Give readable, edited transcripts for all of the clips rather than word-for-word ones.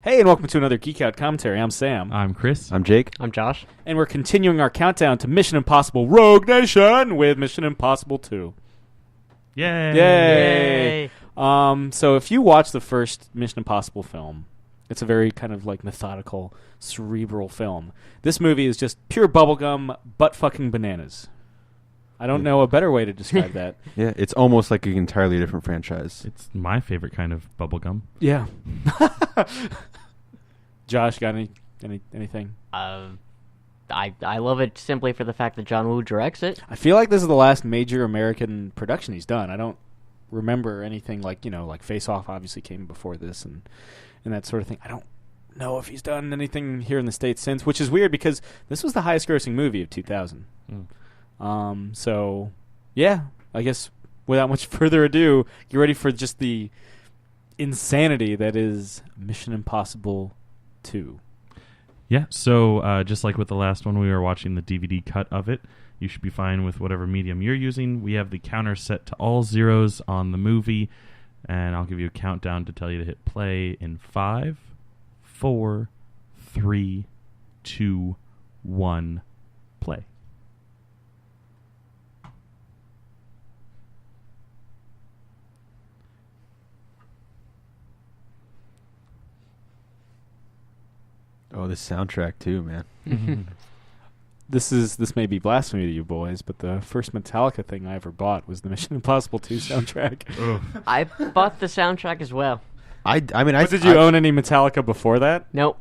Hey, and welcome to another Geek Out commentary. I'm Sam. I'm Chris. I'm Jake. I'm Josh. And we're continuing our countdown to Mission Impossible Rogue Nation with Mission Impossible 2. Yay! Yay! So if you watch the first Mission Impossible film, it's a very kind of like methodical, cerebral film. This movie is just pure bubblegum, butt-fucking bananas. I don't know a better way to describe that. Yeah, it's almost like an entirely different franchise. It's my favorite kind of bubblegum. Yeah. Josh, got anything? I love it simply for the fact that John Woo directs it. I feel like this is the last major American production he's done. I don't remember anything like Face Off obviously came before this and that sort of thing. I don't know if he's done anything here in the States since, which is weird because this was the highest grossing movie of 2000. So, yeah, I guess without much further ado, get ready for just the insanity that is Mission Impossible 2. Yeah, so just like with the last one, we were watching the DVD cut of it. You should be fine with whatever medium you're using. We have the counter set to all zeros on the movie, and I'll give you a countdown to tell you to hit play in 5, 4, 3, 2, 1, play. Oh, this soundtrack too, man. This may be blasphemy to you boys, but the first Metallica thing I ever bought was the Mission Impossible 2 soundtrack. I bought the soundtrack as well. Did you own any Metallica before that? Nope.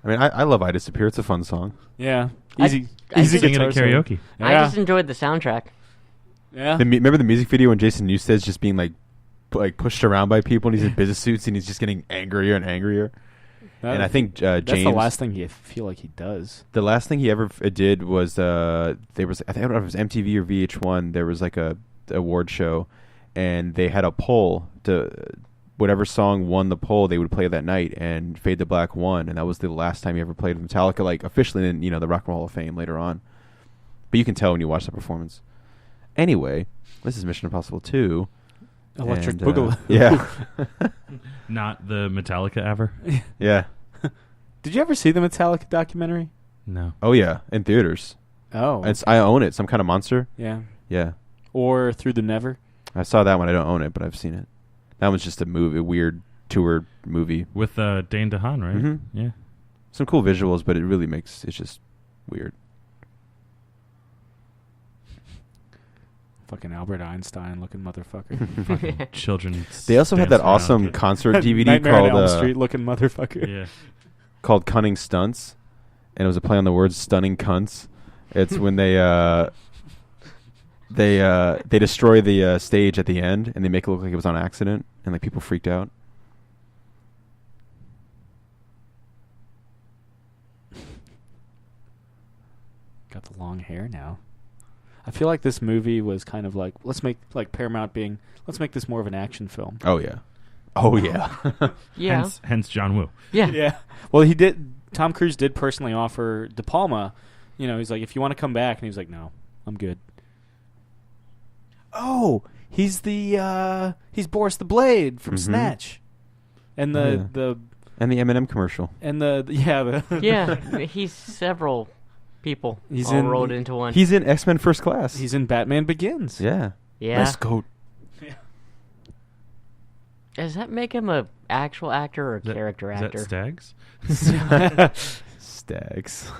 I love I Disappear. It's a fun song. Yeah. I Easy Sing it guitar at karaoke. I just enjoyed the soundtrack. Yeah. Remember the music video when Jason Newsted's just being like pushed around by people and he's in business suits and he's just getting angrier and angrier? And I think James... That's the last thing I feel like he does. The last thing he ever did was I don't know if it was MTV or VH1. There was like a award show, and they had a poll. Whatever song won the poll, they would play that night, and Fade to Black won, and that was the last time he ever played Metallica, like officially in the Rock and Roll Hall of Fame later on. But you can tell when you watch the performance. Anyway, this is Mission Impossible 2. Electric Boogaloo. Yeah. Not the Metallica ever? Yeah. Did you ever see the Metallica documentary? No. Oh, yeah. In theaters. Oh. I own it. Some Kind of Monster. Yeah. Yeah. Or Through the Never. I saw that one. I don't own it, but I've seen it. That one's just a weird tour movie. With Dane DeHaan, right? Mm-hmm. Yeah. Some cool visuals, but it's just weird. Fucking Albert Einstein looking motherfucker. Fucking children. They also had that awesome concert DVD Nightmare on called Elm Street looking motherfucker. Yeah. called Cunning Stunts, and it was a play on the words "stunning cunts." It's when they destroy the stage at the end, and they make it look like it was on accident, and like people freaked out. Got the long hair now. I feel like this movie was kind of like, let's make this more of an action film. Oh yeah. Oh yeah. Yeah. Hence John Woo. Yeah. Yeah. Well, Tom Cruise did personally offer De Palma, he's like, if you want to come back, and he was like, no, I'm good. Oh, he's Boris the Blade from Snatch. And the and the M&M commercial. And Yeah, he's several people rolled into one. He's in X-Men First Class. He's in Batman Begins. Yeah. Yeah. Nice coat. Yeah. Does that make him a actual actor or character actor? Is that Stags? Stags.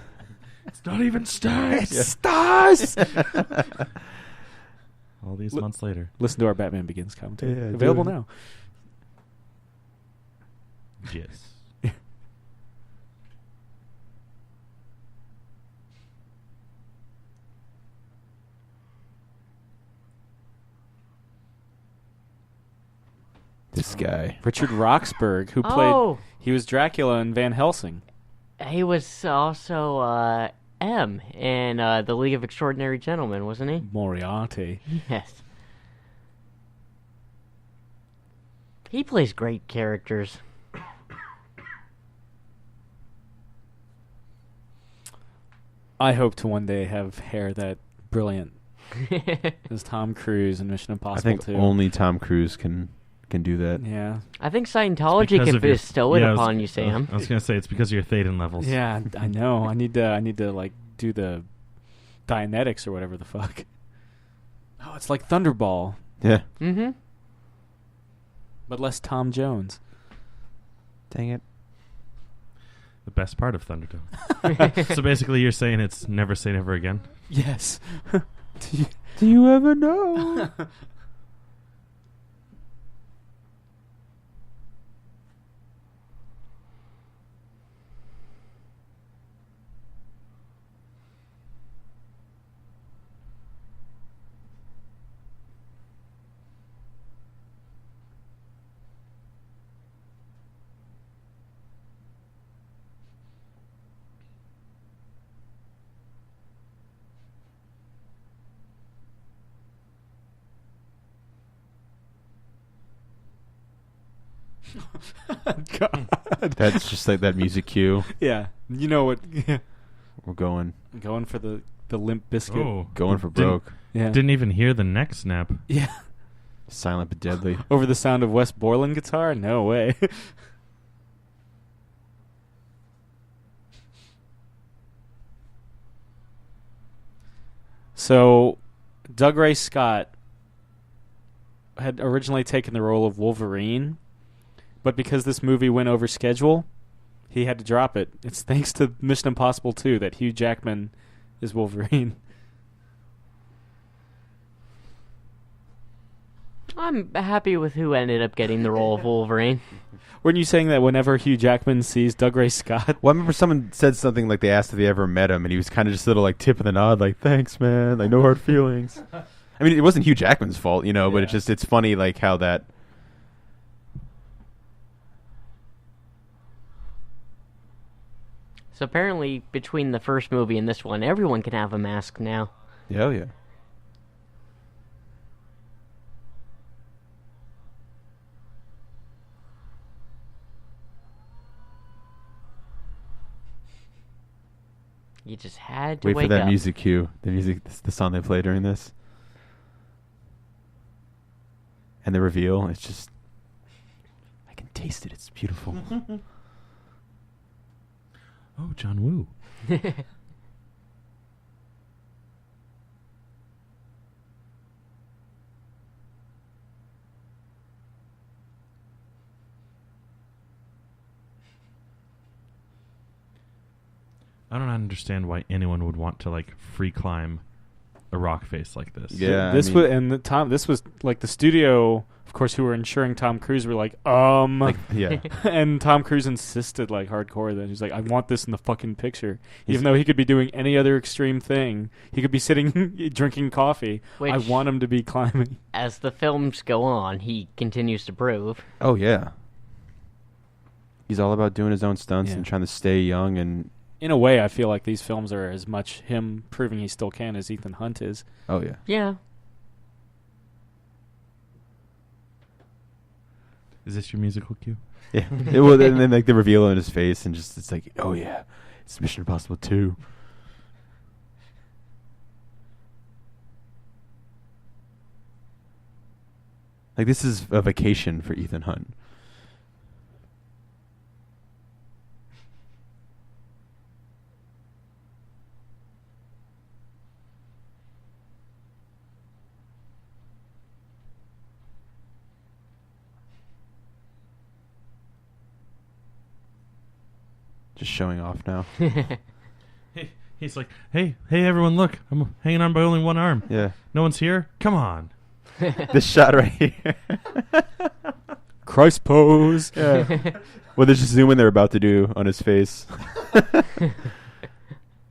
It's not even Stags. It's stars. All these months later. Listen to our Batman Begins commentary. Yeah, available now. Yes. This guy. Richard Roxburgh, who played... He was Dracula in Van Helsing. He was also M in The League of Extraordinary Gentlemen, wasn't he? Moriarty. Yes. He plays great characters. I hope to one day have hair that brilliant as Tom Cruise in Mission Impossible I think 2. only Tom Cruise can can do that. Yeah. I think Scientology Because can of your- bestow it yeah, I was- upon you, Sam. I was gonna say it's because of your Thetan levels. Yeah, I know. I need to like do the Dianetics or whatever the fuck. Oh, it's like Thunderball, Yeah. Mm-hmm. but less Tom Jones. Dang it. The best part of Thunderdome. So basically, you're saying it's never say never again. Yes. Do you ever know? God. That's just like that music cue. Yeah. You know what? We're going For the Limp Biscuit. Oh, going for Didn't- broke. Yeah. Didn't even hear the neck snap. Yeah. Silent but deadly. Over the sound of Wes Borland guitar? No way. So, Doug Ray Scott had originally taken the role of Wolverine, but because this movie went over schedule, he had to drop it. It's thanks to Mission Impossible 2 that Hugh Jackman is Wolverine. I'm happy with who ended up getting the role of Wolverine. Weren't you saying that whenever Hugh Jackman sees Doug Ray Scott? Well, I remember someone said something like they asked if they ever met him, and he was kind of just a little like tip of the nod, like "Thanks, man. Like no hard feelings." I mean, it wasn't Hugh Jackman's fault, you know, but it's funny like how that. So apparently, between the first movie and this one, everyone can have a mask now. Yeah, oh, yeah. You just had to Wait wake for that up. music cue. The song they play during this, and the reveal. It's just, I can taste it. It's beautiful. Oh, John Woo. I don't understand why anyone would want to like free climb a rock face like this. Yeah. This I mean- was this was like the studio, of course, who were insuring Tom Cruise were like, Yeah. and Tom Cruise insisted like hardcore that he's like, I want this in the fucking picture, He's- even though he could be doing any other extreme thing. He could be sitting drinking coffee. I Which- want him to be climbing. As the films go on, he continues to prove. Oh yeah. He's all about doing his own stunts Yeah. and trying to stay young and. In a way, I feel like these films are as much him proving he still can as Ethan Hunt is. Oh yeah. Yeah. Is this your musical cue? Yeah. Well, and then like the reveal on his face and just it's like, oh yeah, it's Mission Impossible 2. Like this is a vacation for Ethan Hunt. Just showing off now. He's like, hey, everyone, look, I'm hanging on by only one arm. Yeah. No one's here. Come on. This shot right here. Christ pose. Yeah. Well, there's just zoom in they're about to do on his face.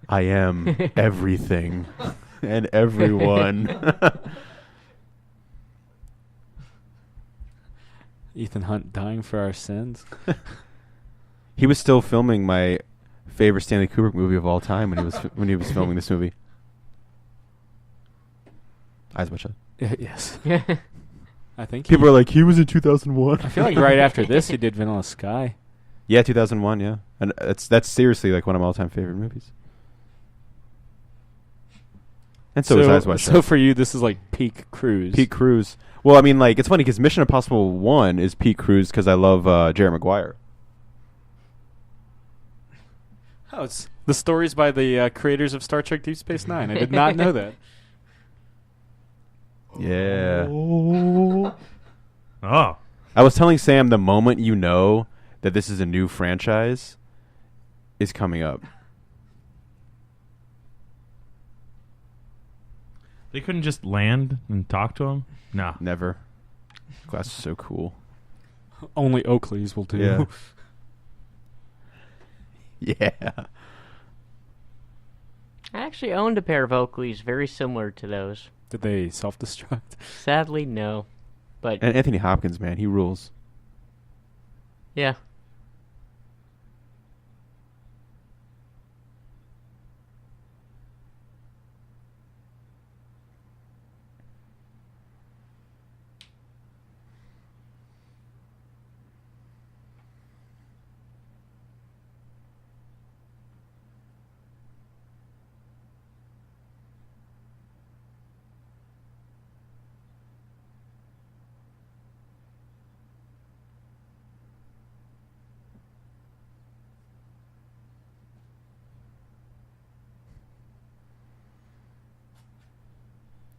I am everything and everyone. Ethan Hunt dying for our sins. He was still filming my favorite Stanley Kubrick movie of all time when he was filming this movie. Eyes Wide Shut. Yes. I think People are like, he was in 2001. I feel like right after this he did Vanilla Sky. Yeah, 2001. Yeah, and that's seriously like one of my all-time favorite movies. And so is Eyes Wide Shut. So for you, this is like peak Cruise. Peak Cruise. Well, I mean, like, it's funny because Mission Impossible 1 is peak Cruise because I love Jerry Maguire. Oh, it's the stories by the creators of Star Trek Deep Space Nine. I did not know that. Yeah. Oh. I was telling Sam the moment you know that this is a new franchise is coming up. They couldn't just land and talk to him? No. Never. Glass is so cool. Only Oakleys will do. Yeah. Yeah. I actually owned a pair of Oakleys very similar to those. Did they self-destruct? Sadly, no. But And Anthony Hopkins, man, he rules. yeah.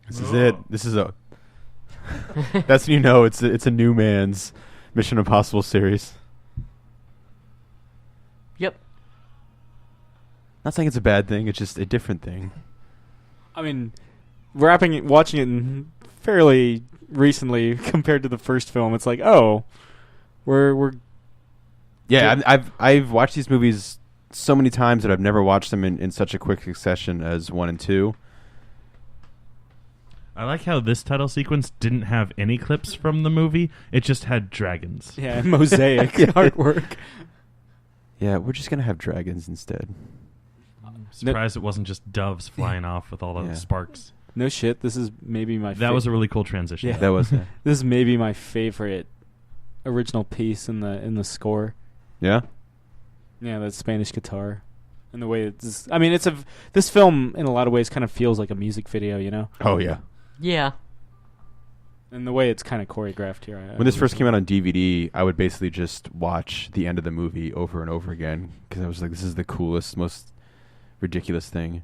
This is it. This is a. That's when you know it's a new man's Mission Impossible series. Yep. Not saying it's a bad thing. It's just a different thing. I mean, watching it fairly recently compared to the first film. It's like, oh, we're Yeah, I've watched these movies so many times that I've never watched them in such a quick succession as 1 and 2. I like how this title sequence didn't have any clips from the movie. It just had dragons. yeah mosaic artwork. Yeah, we're just gonna have dragons instead. Surprised it wasn't just doves flying off with all the Yeah. sparks. No shit. This is maybe my. That was a really cool transition. Yeah. That was This is maybe my favorite original piece in the score. yeah. Yeah, that Spanish guitar, and the way it's. I mean, this film in a lot of ways kind of feels like a music video, you know. Oh yeah. Yeah. And the way it's kind of choreographed here. When this first came out on DVD, I would basically just watch the end of the movie over and over again because I was like, "This is the coolest, most ridiculous thing."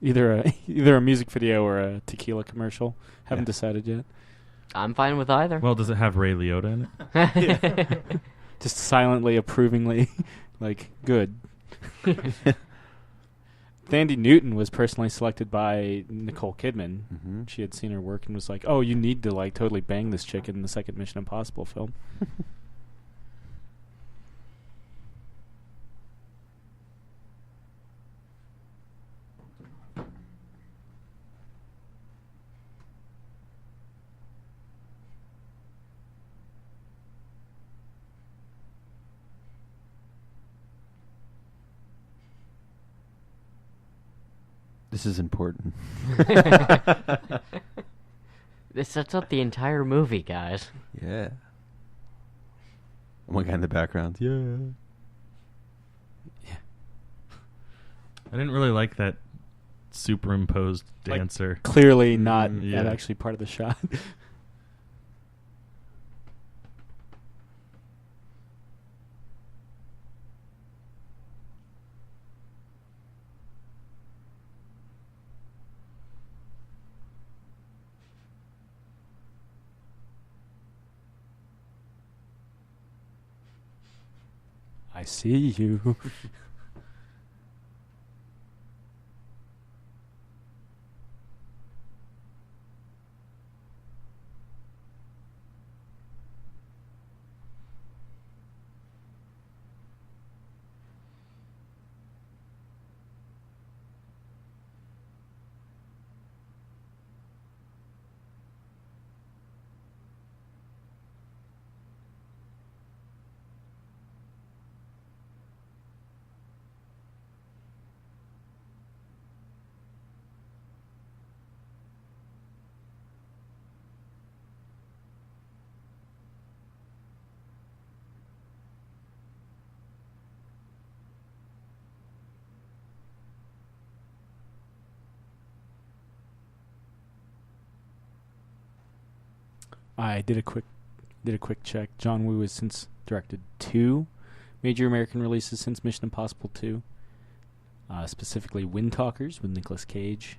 either a music video or a tequila commercial. Haven't Yeah. decided yet. I'm fine with either. Well, does it have Ray Liotta in it? Just silently, approvingly, like good. Thandie Newton was personally selected by Nicole Kidman. Mm-hmm. She had seen her work and was like, "Oh, you need to like totally bang this chick in the second Mission Impossible film." This is important. This sets up the entire movie, guys. Yeah. One guy in the background. Yeah. I didn't really like that superimposed Like, dancer. Clearly not Yeah. actually part of the shot. I see you. I did a quick check. John Woo has since directed 2 major American releases since Mission Impossible 2. Specifically Wind Talkers with Nicolas Cage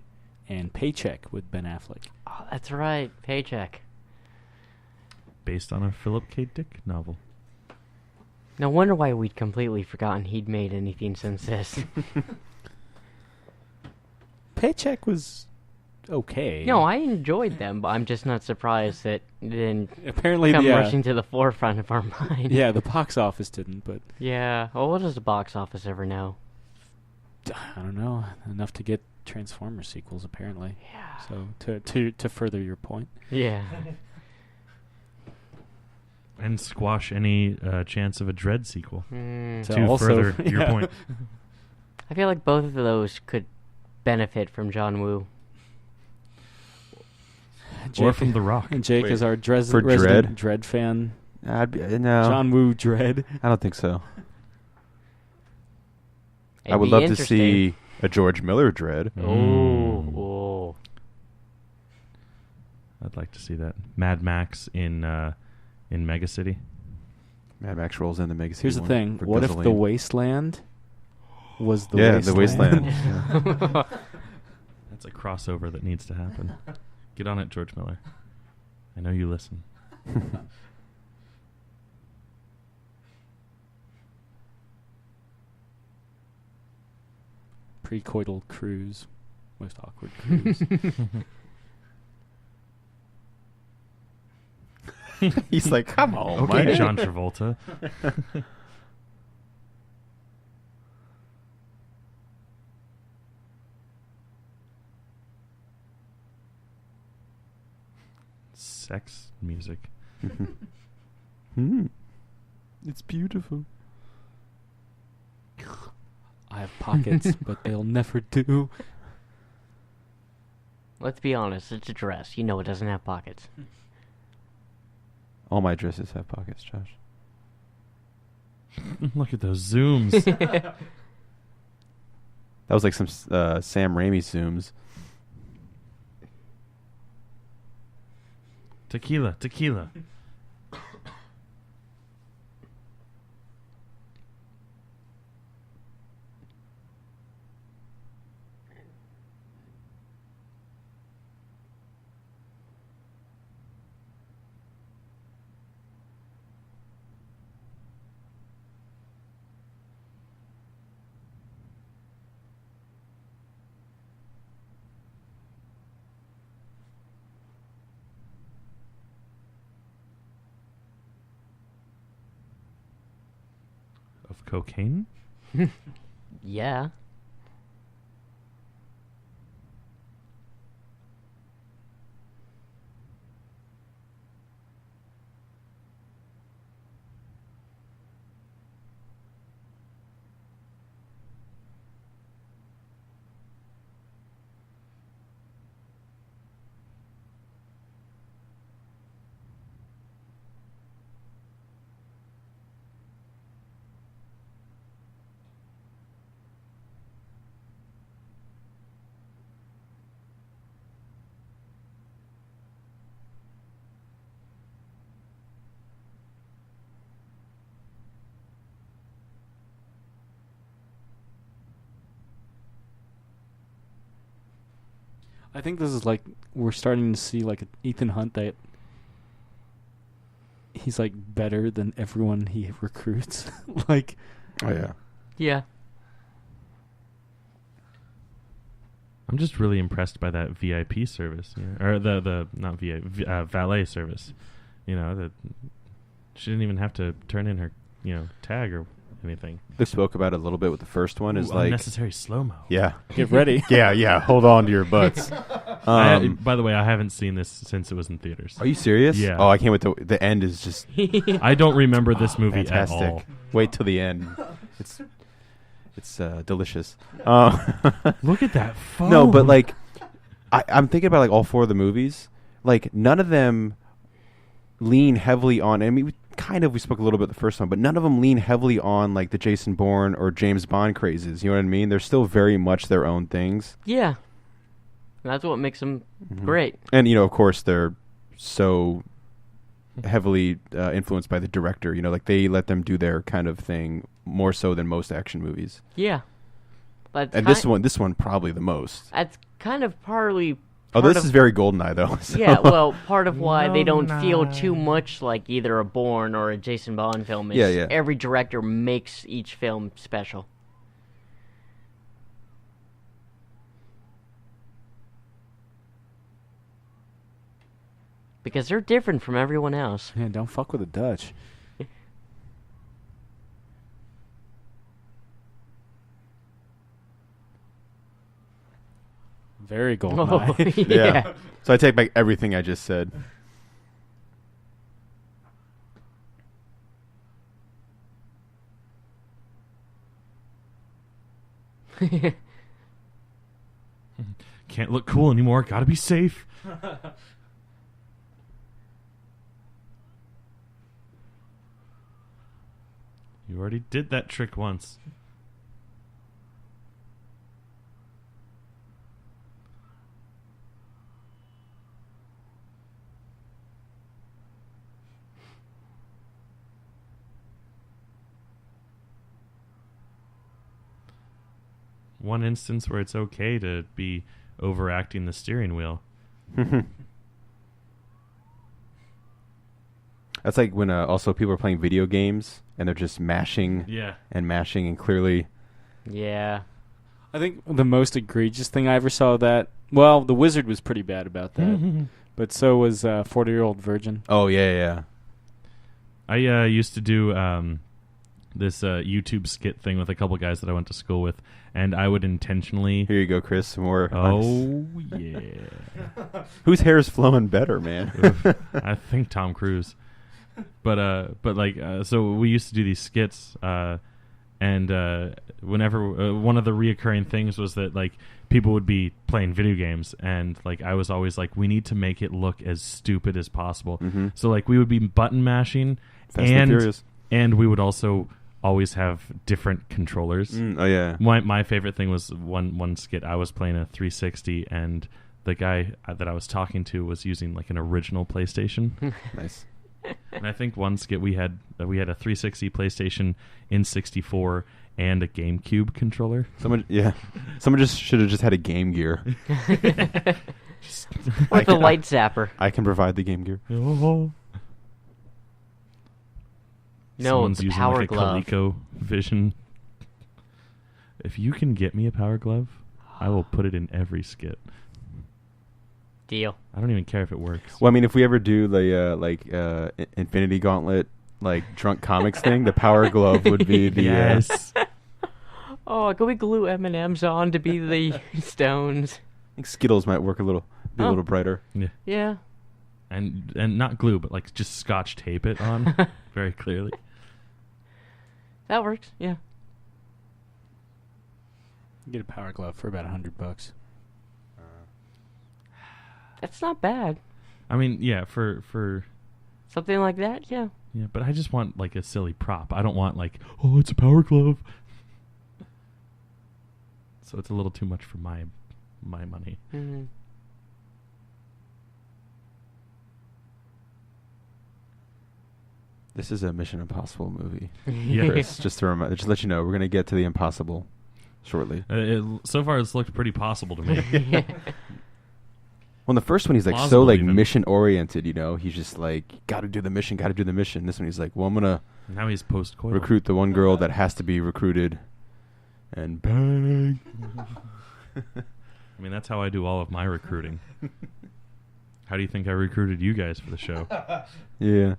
and Paycheck with Ben Affleck. Oh, that's right. Paycheck. Based on a Philip K. Dick novel. No wonder why we'd completely forgotten he'd made anything since this. Paycheck was okay. No, I enjoyed them, but I'm just not surprised that it didn't apparently come rushing to the forefront of our mind. Yeah, the box office didn't, but Yeah. Well, what does the box office ever know? I don't know, enough to get Transformers sequels apparently. Yeah. So to further your point. Yeah. And squash any chance of a Dread sequel. So To also, further your yeah. point. I feel like both of those could benefit from John Woo. Jake, Or from The Rock. and Jake Wait, is our for resident Dredd? Dredd fan. I'd be, no, John Woo Dredd. I don't think so. I It'd would be love to interesting. see a George Miller Dredd. Oh. I'd like to see that. Mad Max in Mega City. Mad Max rolls in the Mega Here's the City thing: for what if gasoline. the Wasteland was the Yeah, Wasteland? the Wasteland. Yeah. That's a crossover that needs to happen. Get on it, George Miller. I know you listen. Precoital cruise, most awkward cruise. He's like, come on, Okay, man. John Travolta. Sex music. It's beautiful. I have pockets, but they'll never do. Let's be honest, it's a dress. You know it doesn't have pockets. All my dresses have pockets, Josh. Look at those zooms. That was like some Sam Raimi zooms. Tequila, tequila. Of cocaine? Yeah. I think this is like we're starting to see like Ethan Hunt that he's like better than everyone he recruits. Like, Oh yeah. Yeah. I'm just really impressed by that VIP service, you know, or the not VIP valet service. You know, that she didn't even have to turn in her tag or anything. They spoke about it a little bit with the first one. Is Ooh, like unnecessary slow mo. yeah, get ready. yeah. Hold on to your butts. By the way, I haven't seen this since it was in theaters. Are you serious? Yeah. Oh, I can't wait. The end is just I don't remember this movie fantastic. at all. Wait till the end. It's delicious. Look at that phone. No, but like, I'm thinking about like all 4 of the movies. Like none of them lean heavily on. I mean, we spoke a little bit the first one, but none of them lean heavily on like the Jason Bourne or James Bond crazes. You know what I mean? They're still very much their own things. Yeah. That's what makes them great. And of course, they're so heavily influenced by the director. You know, like they let them do their kind of thing more so than most action movies. Yeah. But And this one probably the most. That's kind of partly. Oh, this is very GoldenEye though. So. Yeah, well, part of why they don't feel too much like either a Bourne or a Jason Bond film is every director makes each film special. Because they're different from everyone else. Yeah, don't fuck with the Dutch. Very GoldenEye. Oh, yeah. So I take back everything I just said. Can't look cool anymore. Gotta be safe. You already did that trick once. One instance where it's okay to be overacting the steering wheel. That's like when also people are playing video games and they're just mashing and mashing and clearly. Yeah. I think the most egregious thing I ever saw the Wizard was pretty bad about that. But so was 40-Year-Old Virgin. Oh, yeah. I used to do this YouTube skit thing with a couple guys that I went to school with, and I would intentionally... Here you go, Chris. Some more. Oh, yeah. Whose hair is flowing better, man? I think Tom Cruise. But so we used to do these skits, and whenever one of the reoccurring things was that like people would be playing video games, and like I was always like, we need to make it look as stupid as possible. Mm-hmm. So like we would be button mashing, Fast and Furious. And we would also always have different controllers. Oh yeah. My favorite thing was one skit. I was playing a 360, and the guy that I was talking to was using like an original PlayStation. Nice. And I think one skit we had a 360 PlayStation N64 and a GameCube controller. Someone just should have just had a Game Gear. With a light zapper. I can provide the Game Gear. Oh. No, Someone's the using Power like a Glove. ColecoVision. If you can get me a Power Glove, I will put it in every skit. Deal. I don't even care if it works. Well, I mean, if we ever do the Infinity Gauntlet like drunk comics thing, the Power Glove would be the yes. Oh, can we glue M&Ms on to be the stones? I think Skittles might work a little brighter. Yeah. And not glue, but like just Scotch tape it on very clearly. That works. Yeah. You get a Power Glove for about $100. That's not bad. I mean, yeah, for Something like that, yeah. yeah, but I just want like a silly prop. I don't want like, oh, it's a Power Glove. So it's a little too much for my money. Mm-hmm. This is a Mission Impossible movie. Yeah. Chris, just to let you know, we're gonna get to the impossible shortly. So far, it's looked pretty possible to me. Well, the first one, he's like Plausible so like even. mission oriented, you know. He's just like, gotta do the mission. This one, he's like, well, I'm gonna Now he's post-coital. recruit the one girl that has to be recruited, and bang. I mean, that's how I do all of my recruiting. How do you think I recruited you guys for the show? Yeah.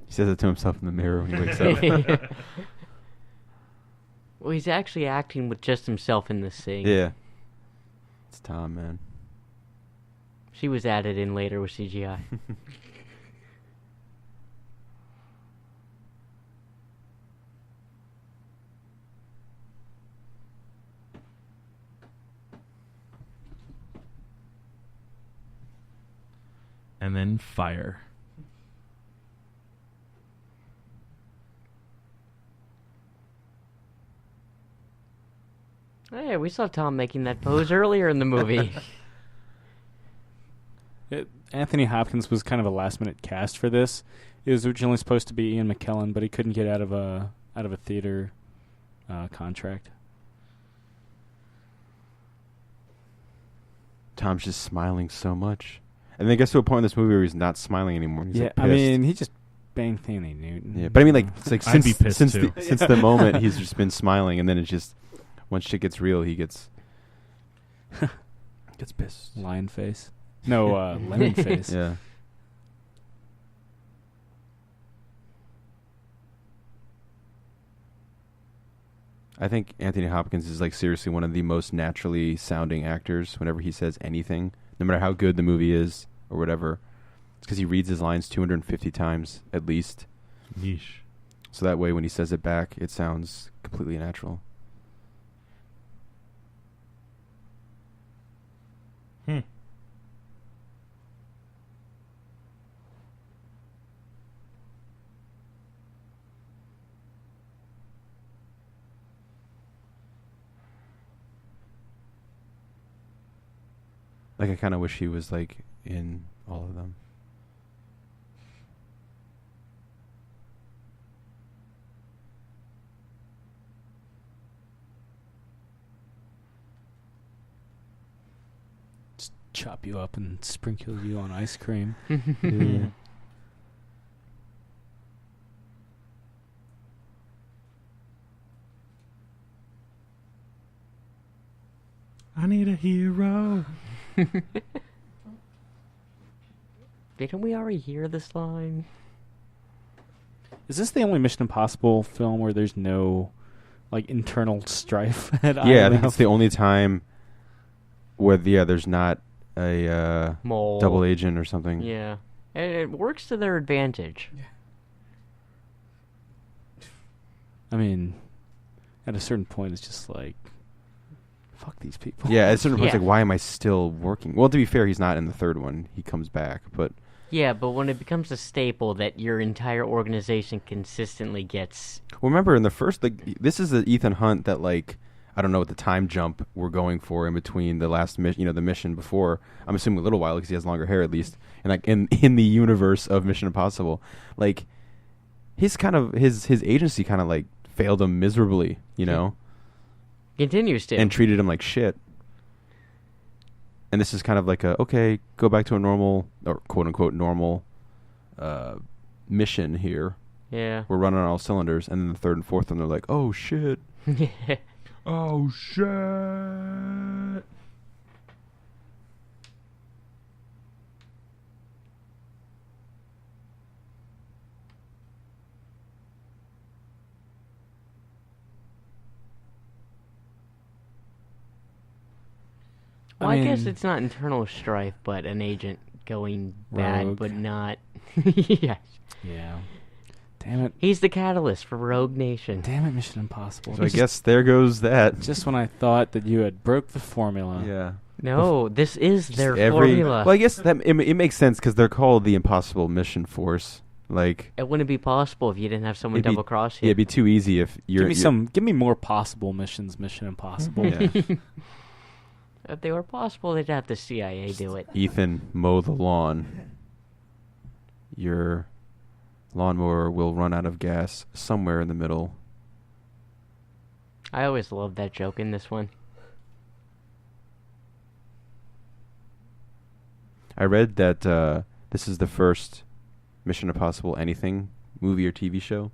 He says it to himself in the mirror when he wakes up. Well, he's actually acting with just himself in this scene. Yeah. It's Tom, man. She was added in later with CGI. and then fire. Hey, we saw Tom making that pose earlier in the movie. Anthony Hopkins was kind of a last-minute cast for this. It was originally supposed to be Ian McKellen, but he couldn't get out of a theater contract. Tom's just smiling so much. And then it gets to a point in this movie where he's not smiling anymore. He's like, I pissed. mean, he just banged Thandie Newton. Yeah, but I mean, like, it's like I'd be pissed since too. since the moment he's just been smiling, and then it's just once shit gets real, he gets pissed. Lion face. No, lemon face. Yeah. I think Anthony Hopkins is like seriously one of the most naturally sounding actors whenever he says anything, no matter how good the movie is or whatever. It's because he reads his lines 250 times at least. Yeesh. So that way when he says it back, it sounds completely natural. Like, I kind of wish he was, like, in all of them. Just chop you up and sprinkle you on ice cream. Yeah. I need a hero. Didn't we already hear this line? Is this the only Mission Impossible film where there's no, like, internal strife at Yeah, I either think it's the only time where, there's not a Mole. double agent or something. Yeah. And it works to their advantage. I mean, at a certain point, it's just like, fuck these people. Yeah, at a certain point, it's Yeah. like, why am I still working? Well, to be fair, he's not in the third one. He comes back, but... Yeah, but when it becomes a staple that your entire organization consistently gets... Well, remember, in the first... Like, this is the Ethan Hunt that, like... I don't know what the time jump we're going for in between the last mission, the mission before. I'm assuming a little while because he has longer hair at least. And like in the universe of Mission Impossible, like his agency kind of like failed him miserably, Continues to. and treated him like shit. And this is kind of like okay, go back to a normal or quote unquote normal mission here. Yeah. We're running on all cylinders, and then the third and fourth one, they're like, oh shit. Oh, shit. Well, I guess it's not internal strife, but an agent going bad, Rogue. but not... Yes. Yeah. Damn it. He's the catalyst for Rogue Nation. Damn it, Mission Impossible. So I guess there goes that. Just when I thought that you had broke the formula. Yeah. No, this is their Every- formula. Well, I guess that it makes sense because they're called the Impossible Mission Force. Like, It wouldn't be possible if you didn't have someone It'd be- double cross yeah, you. it'd be too easy if you're. Give me more possible missions, Mission Impossible. Yeah. If they were possible, they'd have the CIA do it. Ethan, mow the lawn. Your lawnmower will run out of gas somewhere in the middle. I always loved that joke in this one. I read that this is the first Mission Impossible anything movie or TV show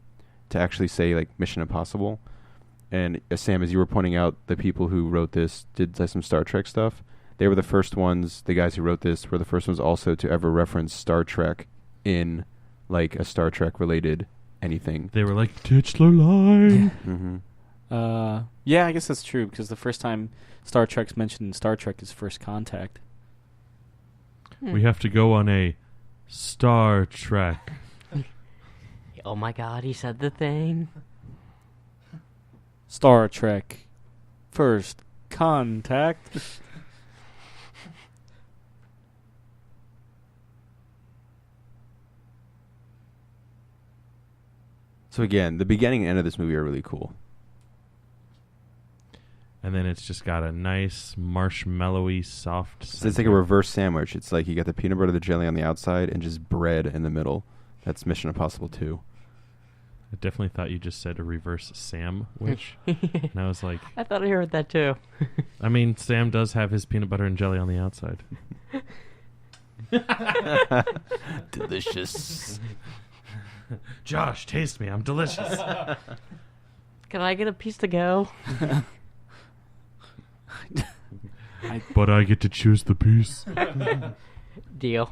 to actually say like Mission Impossible. And Sam, as you were pointing out, the people who wrote this did some Star Trek stuff. They were the first ones. The guys who wrote this were the first ones also to ever reference Star Trek in like a Star Trek related anything. They were like, ditch the line. Mm-hmm. Yeah, I guess that's true because the first time Star Trek's mentioned in Star Trek is First Contact. We have to go on a Star Trek. Oh my god, he said the thing. Star Trek, First Contact. So again, the beginning and end of this movie are really cool. And then it's just got a nice marshmallowy, soft. So it's like a reverse sandwich. It's like you got the peanut butter, the jelly on the outside, and just bread in the middle. That's Mission Impossible 2. I definitely thought you just said a reverse sandwich. And I was like... I thought I heard that too. I mean, Sam does have his peanut butter and jelly on the outside. Delicious. Josh, taste me. I'm delicious. Can I get a piece to go? But I get to choose the piece. Deal.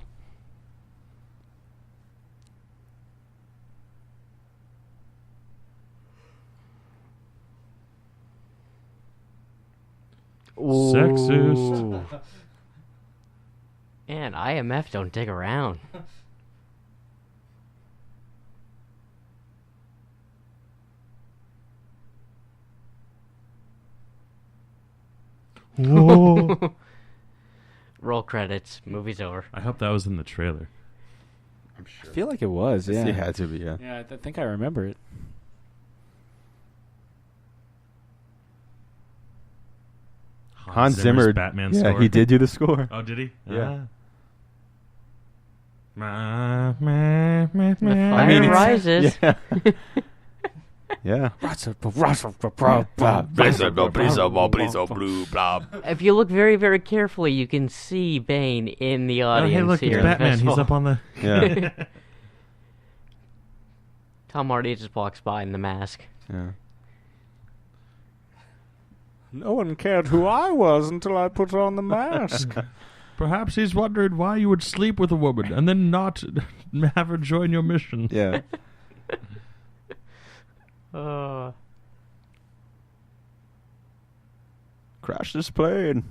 Sexist. And IMF don't dig around. Whoa. Roll credits. Movie's over. I hope that was in the trailer. I'm sure. I feel like it was. Yeah, It had to be. Yeah. Yeah, I think I remember it. Hans Zimmer's Zimmer. Batman Yeah, score. he did do the score. Oh, did he? Yeah. Ah. The I fire mean, it's- rises. Yeah. Yeah. If you look very, very carefully, you can see Bane in the Oh, audience hey, look, here. it's in the Batman. He's festival. up on the... Yeah. Tom Hardy just walks by in the mask. Yeah. No one cared who I was until I put on the mask. Perhaps he's wondering why you would sleep with a woman and then not have her join your mission. Yeah. Crash this plane.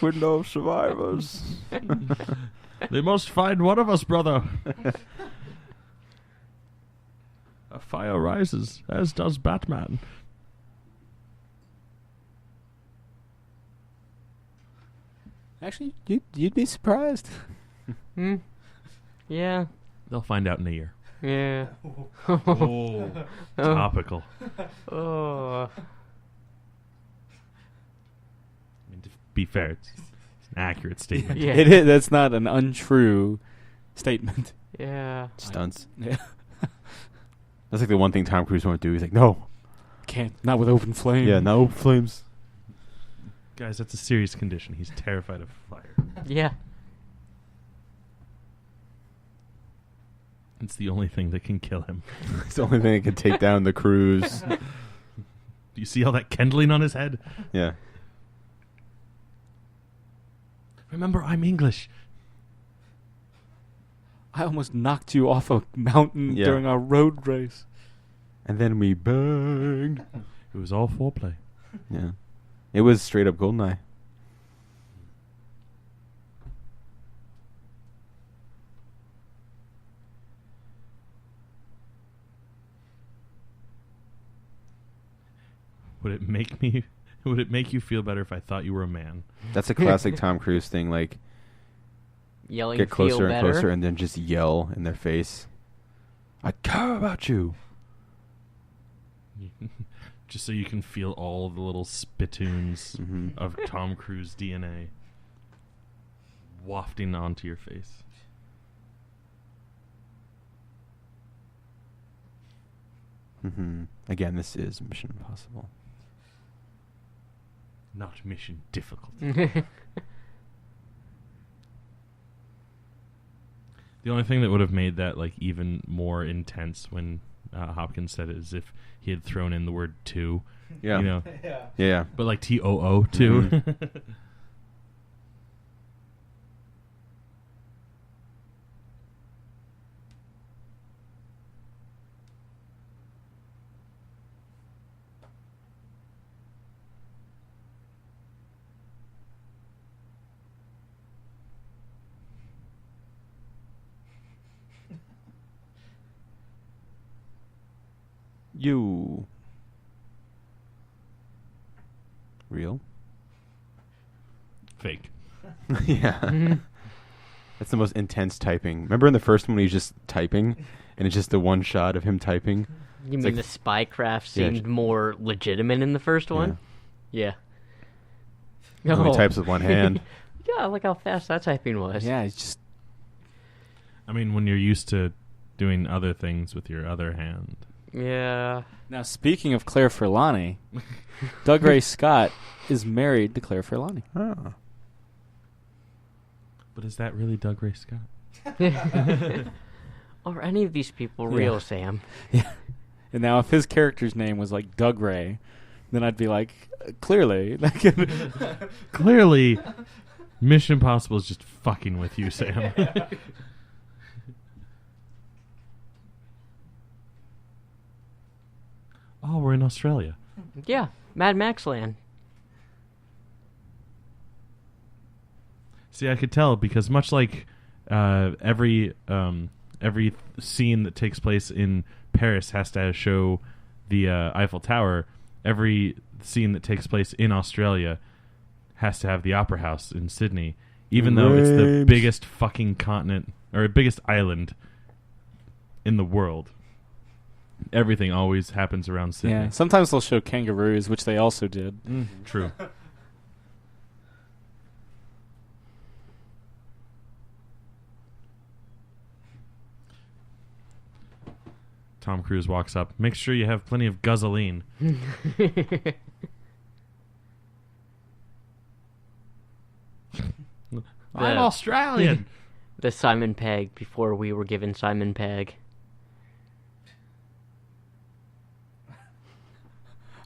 Window of survivors. They must find one of us, brother. A fire rises, as does Batman. Actually, you'd be surprised. Hmm? Yeah. They'll find out in a year. Yeah. Oh, topical. Oh. I mean, to be fair, it's an accurate statement. Yeah. It is. That's not an untrue statement. Yeah. Stunts. Yeah. That's like the one thing Tom Cruise won't do. He's like, no. Can't. Not with open flame. Yeah, no flames. Guys, that's a serious condition. He's terrified of fire. Yeah. It's the only thing that can kill him. It's the only thing that can take down the cruise. Do you see all that kindling on his head? Yeah. Remember, I'm English. I almost knocked you off a mountain Yeah. during our road race. And then we banged. It was all foreplay. Yeah. It was straight up Goldeneye. Would it make you feel better if I thought you were a man? That's a classic Tom Cruise thing. Like, Yelling get closer feel and better. closer and then just yell in their face. I care about you. Just so you can feel all the little spittoons Mhm. of Tom Cruise DNA wafting onto your face. Mm-hmm. Again, this is Mission Impossible. Not mission difficult. The only thing that would have made that like even more intense when Hopkins said it is if he had thrown in the word "to," Yeah. you know, Yeah. but like TOO too. Mhm. You. Real? Fake. Yeah. That's the most intense typing. Remember in the first one when he was just typing? and it's just the one shot of him typing. You mean the spycraft seemed more legitimate in the first one? Yeah. He types with one hand. Yeah, look how fast that typing was. Yeah, it's just... I mean, when you're used to doing other things with your other hand. Yeah. Now, speaking of Claire Forlani, Doug Ray Scott is married to Claire Forlani. Oh. But is that really Doug Ray Scott? Are any of these people real, Sam? Yeah. And now if his character's name was like Doug Ray, then I'd be like, clearly. Clearly, Mission Impossible is just fucking with you, Sam. Oh, we're in Australia. Yeah, Mad Max land. See, I could tell because much like every scene that takes place in Paris has to show the Eiffel Tower, every scene that takes place in Australia has to have the Opera House in Sydney, even though it's the biggest fucking continent or biggest island in the world. Everything always happens around Sydney. Yeah, sometimes they'll show kangaroos, which they also did. True. Tom Cruise walks up. Make sure you have plenty of guzzling. I'm Australian. The Simon Pegg before we were given Simon Pegg.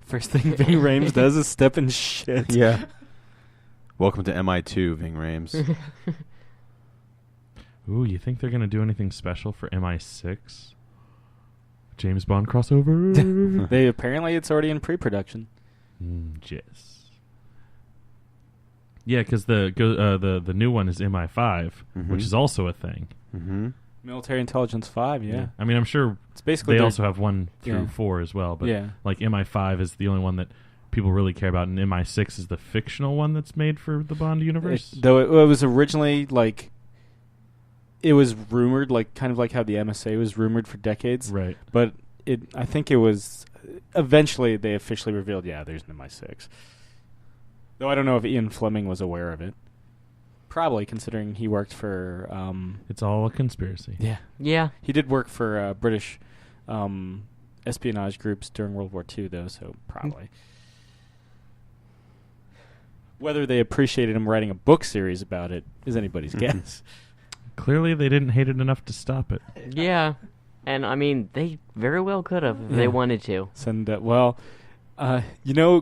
First thing Ving Rhames does is step in shit. Yeah. Welcome to MI2, Ving Rhames. Ooh, you think they're going to do anything special for MI6? James Bond crossover? Apparently it's already in pre-production. Yes. Yeah, because the new one is MI5, which is also a thing. Mm-hmm. Military Intelligence 5, yeah. I mean, I'm sure it's basically they also have 1 through 4 as well, but like MI5 is the only one that people really care about, and MI6 is the fictional one that's made for the Bond universe. Though it was originally like, it was rumored, like kind of like how the MSA was rumored for decades, right? But I think it was eventually they officially revealed, there's an MI6. Though I don't know if Ian Fleming was aware of it. Probably, considering he worked for... it's all a conspiracy. Yeah. Yeah. He did work for British espionage groups during World War II, though, so probably. Whether they appreciated him writing a book series about it is anybody's guess. Clearly, they didn't hate it enough to stop it. Yeah. And, I mean, they very well could have if they wanted to.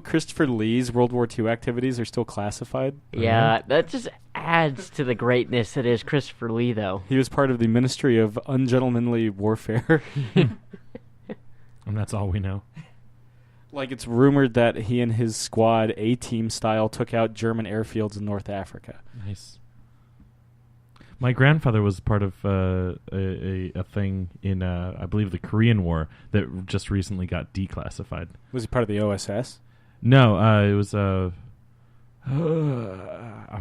Christopher Lee's World War II activities are still classified. Yeah, that just adds to the greatness that is Christopher Lee, though. He was part of the Ministry of Ungentlemanly Warfare. And that's all we know. Like, it's rumored that he and his squad, A-Team style, took out German airfields in North Africa. Nice. My grandfather was part of a thing in, I believe, the Korean War that just recently got declassified. Was he part of the OSS? No, it was, I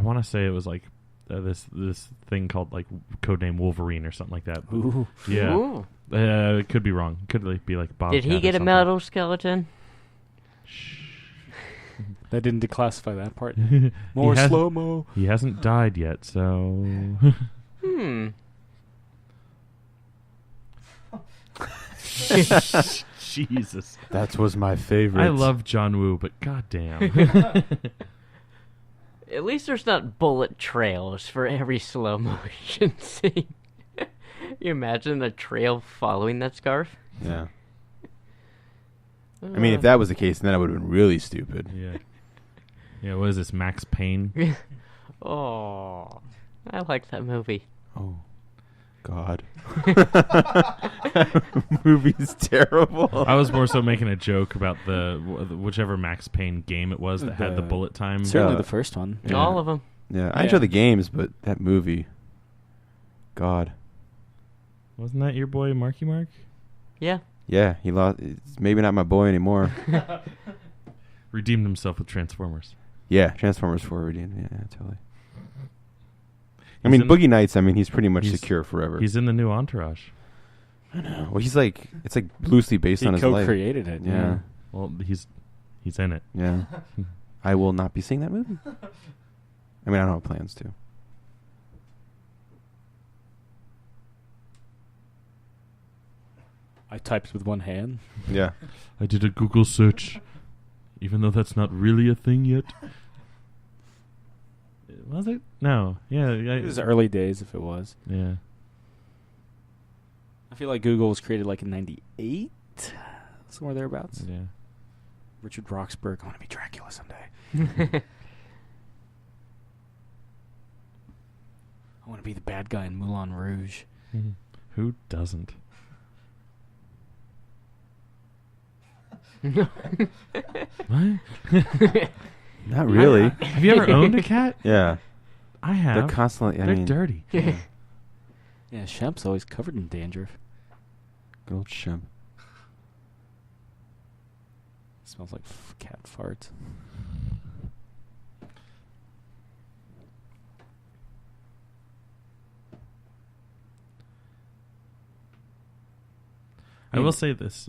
want to say it was like this thing called like Codename Wolverine or something like that. Ooh. Yeah. Ooh. It could be wrong. Could be like Bob. Did he get a metal skeleton? Shh. They didn't declassify that part. More slow-mo. He hasn't died yet, so... Jesus. That was my favorite. I love John Woo, but goddamn. At least there's not bullet trails for every slow motion scene. You imagine a trail following that scarf? Yeah. I mean, if that was the case, then that would have been really stupid. Yeah. Yeah, what is this, Max Payne? Oh, I like that movie. Oh, God. Movie's terrible. I was more so making a joke about the whichever Max Payne game it was that had the bullet time. Certainly the first one. Yeah. All of them. Yeah, I enjoy the games, but that movie, God. Wasn't that your boy Marky Mark? Yeah. Yeah, he lost. It's maybe not my boy anymore. Redeemed himself with Transformers. Yeah, Transformers 4 redeemed. Yeah, totally. I mean, Boogie Nights, he's pretty much secure forever. He's in the new Entourage. I know. Well, he's like, it's like loosely based on his life. He co-created it. Yeah. Well, he's in it. Yeah. I will not be seeing that movie. I mean, I don't have plans to. I typed with one hand. Yeah. I did a Google search, even though that's not really a thing yet. Was it? No. Yeah. It was early days if it was. Yeah. I feel like Google was created like in 98, somewhere thereabouts. Yeah. Richard Roxburgh, I want to be Dracula someday. I want to be the bad guy in Moulin Rouge. Who doesn't? What? Not really. Have you ever owned a cat? Yeah. I have. They're constantly, They're dirty. Yeah, Shemp's always covered in dandruff. Good old Shemp. Smells like cat farts. I will say this: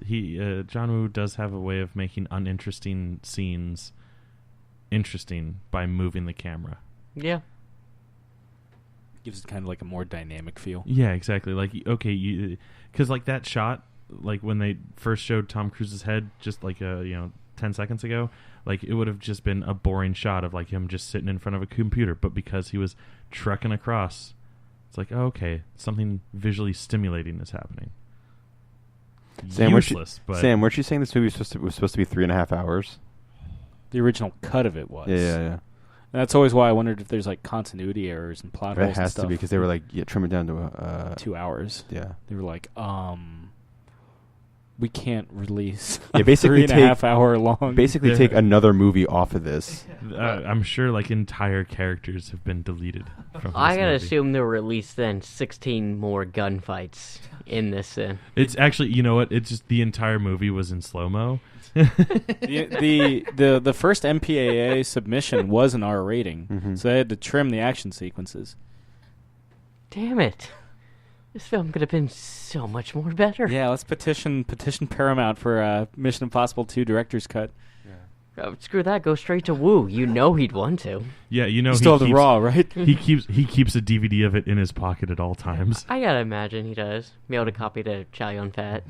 John Woo does have a way of making uninteresting scenes interesting by moving the camera. Yeah. Gives it kind of like a more dynamic feel. Yeah, exactly. Like, okay, because like that shot, like when they first showed Tom Cruise's head, just like 10 seconds ago, like it would have just been a boring shot of like him just sitting in front of a computer, but because he was trucking across, it's like, oh, okay, something visually stimulating is happening. Sam, useless, but Sam, weren't you saying this movie was supposed to be 3.5 hours? The original cut of it was. Yeah. And that's always why I wondered if there's like continuity errors and plot holes. It has to be because they were like, trim it down to 2 hours. Yeah. They were like, we can't release basically 3.5 hour long. Basically, take another movie off of this. I'm sure like entire characters have been deleted. From I gotta movie. assume they'll release then 16 more gunfights in this. It's actually, you know what? It's just the entire movie was in slow mo. the first MPAA submission was an R rating, so they had to trim the action sequences. Damn it! This film could have been so much more better. Yeah, let's petition Paramount for Mission Impossible 2 director's cut. Oh, screw that. Go straight to Woo. You know he'd want to. Yeah, you know You still have the raw, right? he keeps a DVD of it in his pocket at all times. I gotta imagine he does. Be able to copy to Chow Yun Fat.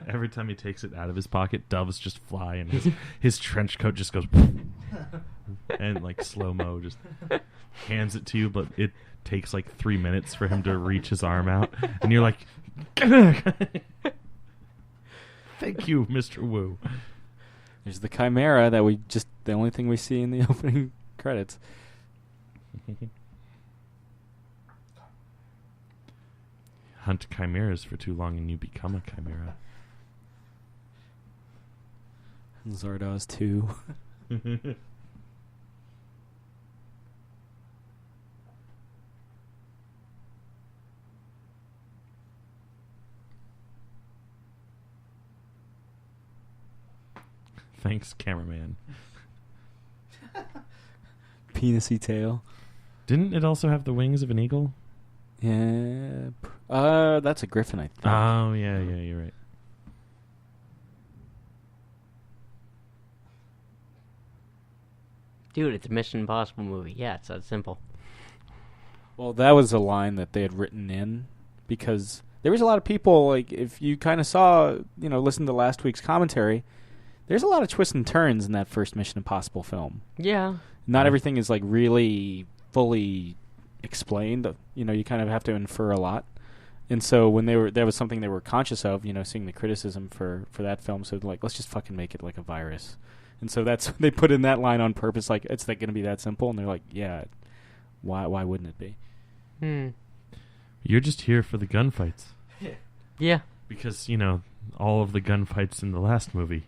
Every time he takes it out of his pocket, doves just fly, and his trench coat just goes and like slow mo just hands it to you, but it takes like 3 minutes for him to reach his arm out, and you're like, "Thank you, Mr. Wu." There's the Chimera that the only thing we see in the opening credits. Hunt chimeras for too long and you become a chimera. Zardoz 2. Thanks, cameraman. Penisy tail. Didn't it also have the wings of an eagle? Yeah. That's a griffin, I think. Oh, yeah, you're right. Dude, it's a Mission Impossible movie. Yeah, it's that simple. Well, that was a line that they had written in because there was a lot of people, like, if you kind of saw, listen to last week's commentary, there's a lot of twists and turns in that first Mission Impossible film. Yeah. Not everything is, like, really fully explained. You kind of have to infer a lot. And so when that was something they were conscious of, seeing the criticism for that film, so like, let's just fucking make it like a virus. And so they put in that line on purpose, like, it's like going to be that simple, and they're like, yeah, why wouldn't it be? You're just here for the gunfights. Yeah. Because, all of the gunfights in the last movie.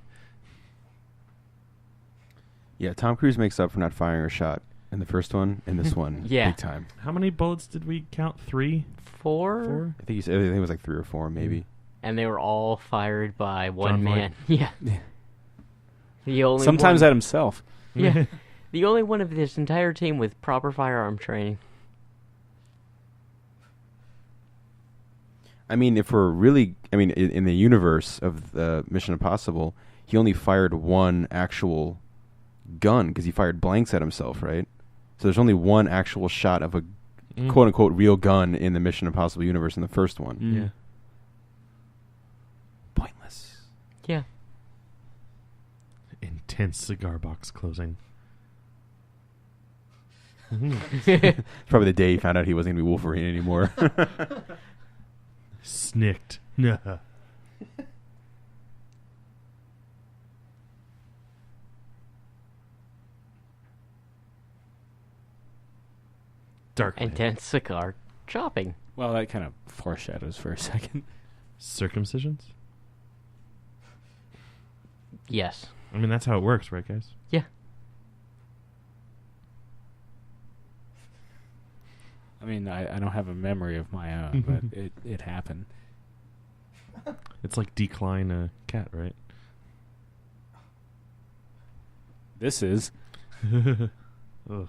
Yeah, Tom Cruise makes up for not firing a shot in the first one and this one. Yeah. Big time. How many bullets did we count? 3? 4? I think it was like 3 or 4, maybe. And they were all fired by one John man. Voight. Yeah. The only Sometimes one, at himself. Yeah. The only one of this entire team with proper firearm training. I mean, if we're really I mean, in the universe of the Mission Impossible, he only fired one actual gun because he fired blanks at himself, right? So there's only one actual shot of a quote-unquote real gun in the Mission Impossible universe in the first one. Yeah. Pointless. Yeah. Intense cigar box closing. Probably the day he found out he wasn't going to be Wolverine anymore. Snicked. Dark. Intense cigar chopping. Well, that kind of foreshadows for a second. Circumcisions? Yes. I mean, that's how it works, right, guys? Yeah. I mean, I don't have a memory of my own, but it happened. It's like decline a cat, right? This is. Ugh.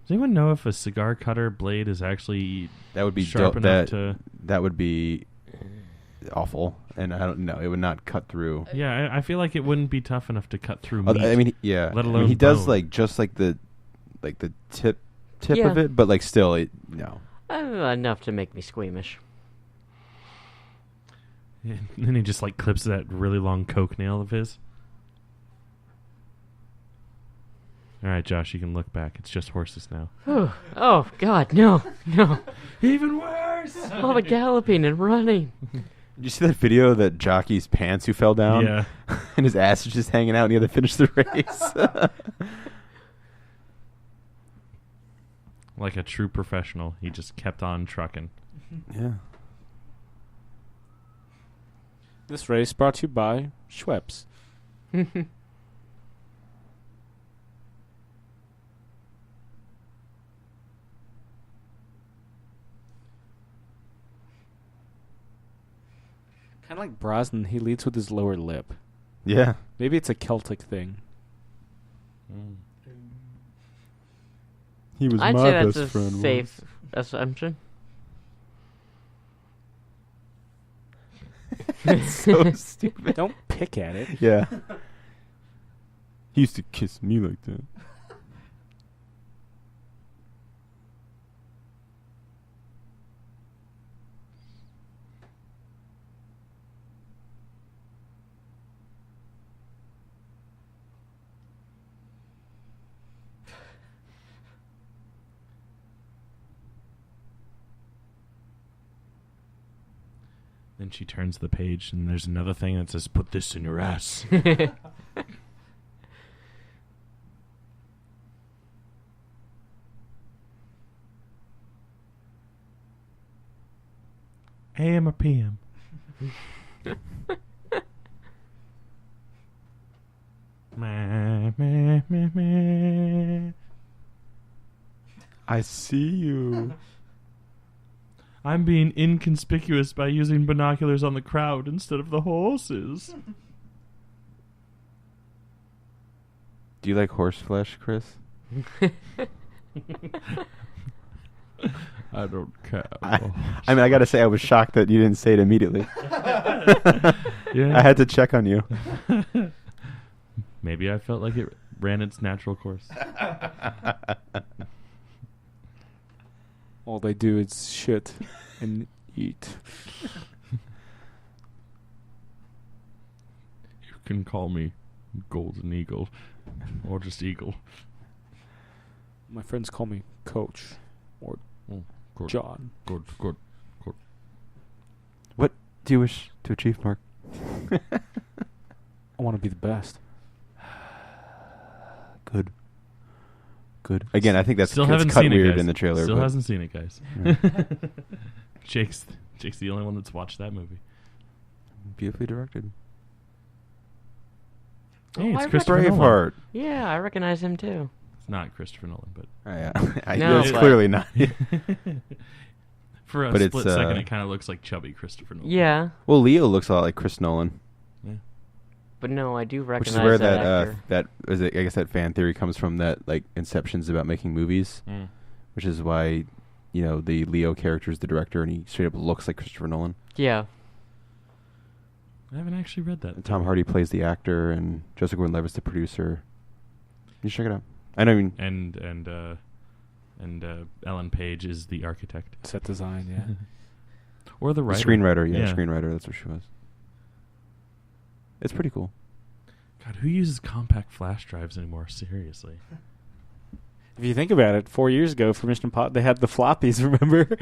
Does anyone know if a cigar cutter blade is actually That would be sharp enough to... That would be awful, and I don't know. It would not cut through. Yeah, I feel like it wouldn't be tough enough to cut through meat. I mean, yeah. Let I alone mean, he does bone. like just like the tip Yeah. of it, but like still, no. Enough to make me squeamish. And then he just like clips that really long coke nail of his. All right, Josh, you can look back. It's just horses now. Oh, God, no. Even worse! All the galloping and running. Did you see that video of that jockey's pants who fell down? Yeah. And his ass is just hanging out and he had to finish the race. Like a true professional, he just kept on trucking. Yeah. This race brought to you by Schweppes. Kind of like Brosnan, he leads with his lower lip. Yeah. Maybe it's a Celtic thing. He was I'd my say that's best a friend. safe assumption. So stupid. Don't pick at it. Yeah. He used to kiss me like that. Then she turns the page, and there's another thing that says, "Put this in your ass." AM or PM? Meh, meh, meh, meh. I see you. I'm being inconspicuous by using binoculars on the crowd instead of the horses. Do you like horse flesh, Chris? I don't care. I mean, I gotta say, I was shocked that you didn't say it immediately. Yeah. I had to check on you. Maybe I felt like it ran its natural course. All they do is shit and eat. You can call me Golden Eagle or just Eagle. My friends call me Coach or Good, John. Good. What do you wish to achieve, Mark? I want to be the best. Good. Again, I think that's Still it's haven't cut seen weird it, guys. in the trailer. Still but hasn't seen it, guys. Yeah. Jake's the only one that's watched that movie. Beautifully directed. Hey, it's I Christopher Nolan. Braveheart. Yeah, I recognize him too. It's not Christopher Nolan, but Oh, yeah. No, It's but- clearly not. for a But split it's, second, it kind of looks like chubby Christopher Nolan. Yeah. Well, Leo looks a lot like Chris Nolan. But no, I do recognize which is where that actor. I guess that fan theory comes from, that like Inception's about making movies, which is why, the Leo character is the director and he straight up looks like Christopher Nolan. Yeah. I haven't actually read that. And Tom Hardy plays the actor and Joseph Gordon-Levitt's the producer. You should check it out. I know. And Ellen Page is the architect. Set design, yeah. Or the writer. Screenwriter, screenwriter. That's what she was. It's pretty cool. God, who uses compact flash drives anymore? Seriously. If you think about it, 4 years ago for Mission Impossible, they had the floppies, remember?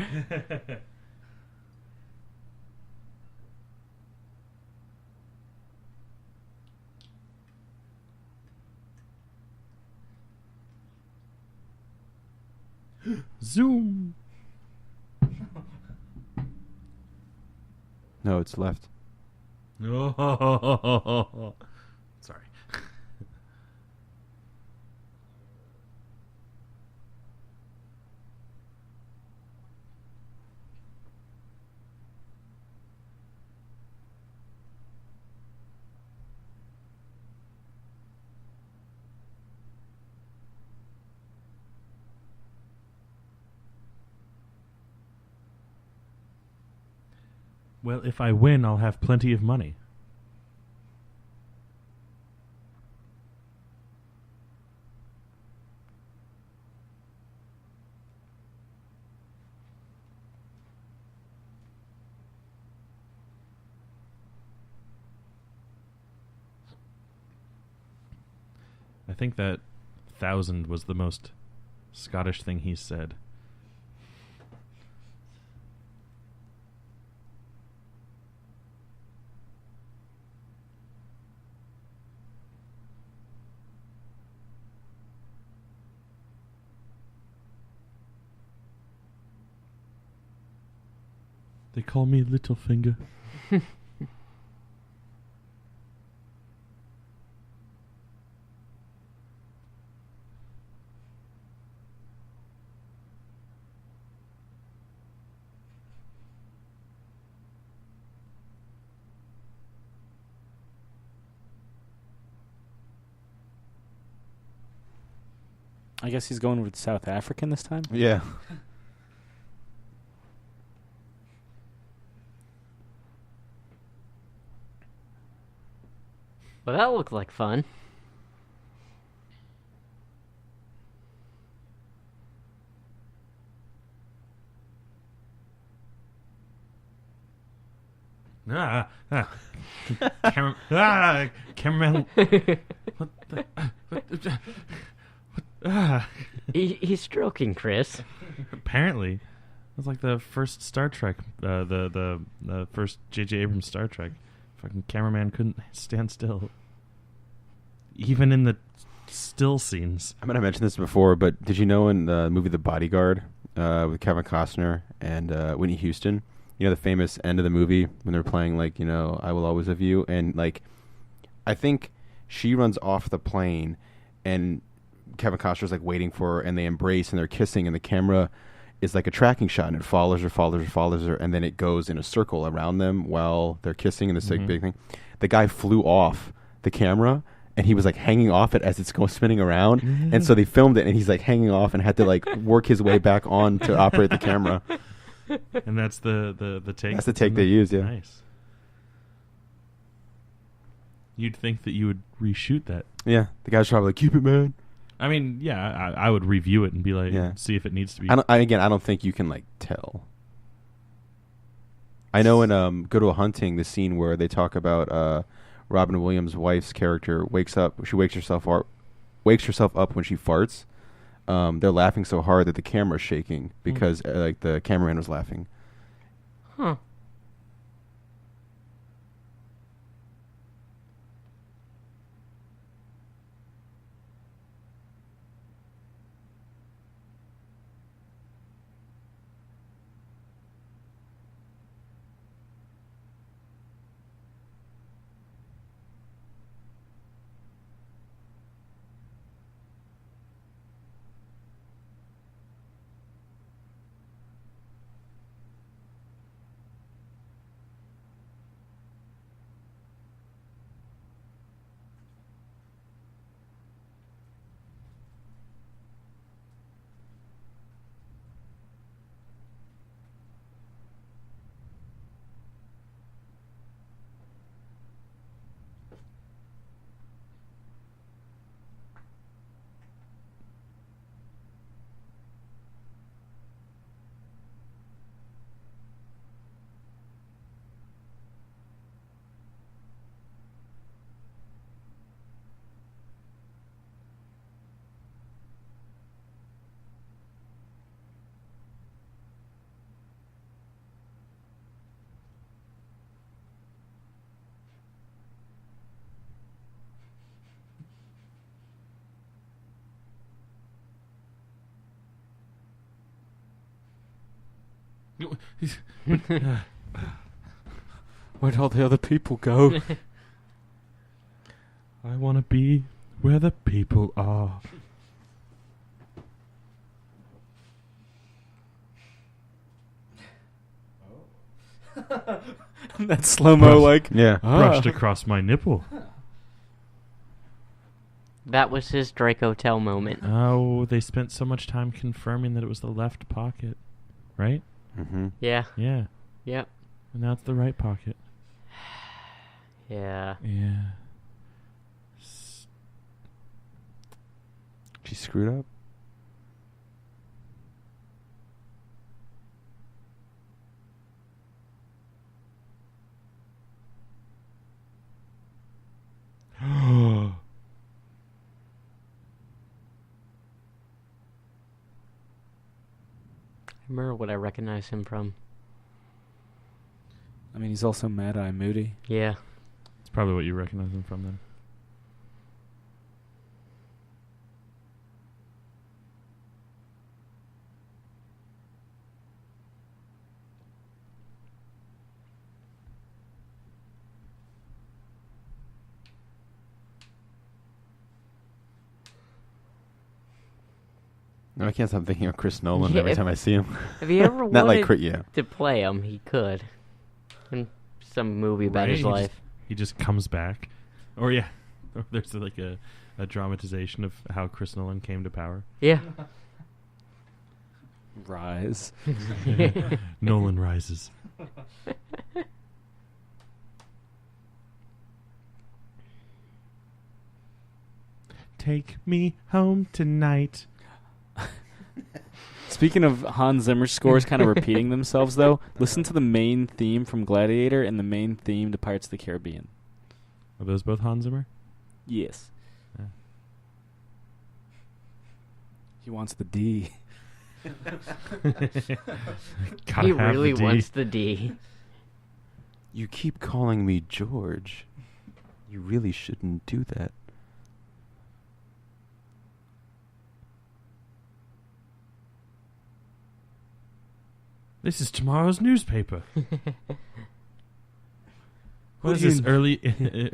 Zoom. No, it's left. Oh. Sorry. Well, if I win, I'll have plenty of money. I think that 1,000 was the most Scottish thing he said. They call me Littlefinger. I guess he's going with South African this time? Yeah. Well, that looked like fun. Cameraman. He's stroking Chris. Apparently. It was like the first Star Trek, the first J.J. Abrams Star Trek. Fucking cameraman couldn't stand still. Even in the still scenes. I might have mentioned this before, but did you know in the movie The Bodyguard with Kevin Costner and Whitney Houston, the famous end of the movie when they're playing like, I Will Always Love You, and like, I think she runs off the plane and Kevin Costner's like waiting for her and they embrace and they're kissing and the camera is like a tracking shot and it follows her and then it goes in a circle around them while they're kissing in this like big thing. The guy flew off the camera and he was like hanging off it as it's going spinning around, and so they filmed it and he's like hanging off and had to like work his way back on to operate the camera. And that's the take. That's the take they used. Yeah. Nice. You'd think that you would reshoot that. Yeah, the guy's probably like, keep it, man. I mean, yeah, I would review it and be like, see if it needs to be. I don't think you can like tell. I know in Go to a Hunting, the scene where they talk about Robin Williams' wife's character wakes up herself up when she farts. They're laughing so hard that the camera's shaking because like the cameraman was laughing. Huh. Where'd all the other people go? I want to be where the people are. That slow-mo, like... Yeah. Brushed across my nipple. That was his Draco Tell moment. Oh, they spent so much time confirming that it was the left pocket. Right? Mm-hmm. Yeah. Yeah. Yep. And now it's the right pocket. Yeah. Yeah. She screwed up. I remember what I recognize him from. I mean, he's also Mad Eye Moody. Yeah. It's probably what you recognize him from then. No, I can't stop thinking of Chris Nolan every time I see him. Have you ever Not wanted yeah. to play him? He could. In some movie about his life. He just comes back. Or yeah. Or there's like a dramatization of how Chris Nolan came to power. Yeah. Rise. Nolan rises. Take me home tonight. Speaking of Hans Zimmer scores kind of repeating themselves, though, listen to the main theme from Gladiator and the main theme to Pirates of the Caribbean. Are those both Hans Zimmer? Yes. Yeah. He wants the D. Gotta He have really the D. wants the D. You keep calling me George. You really shouldn't do that. This is tomorrow's newspaper. What is do you this,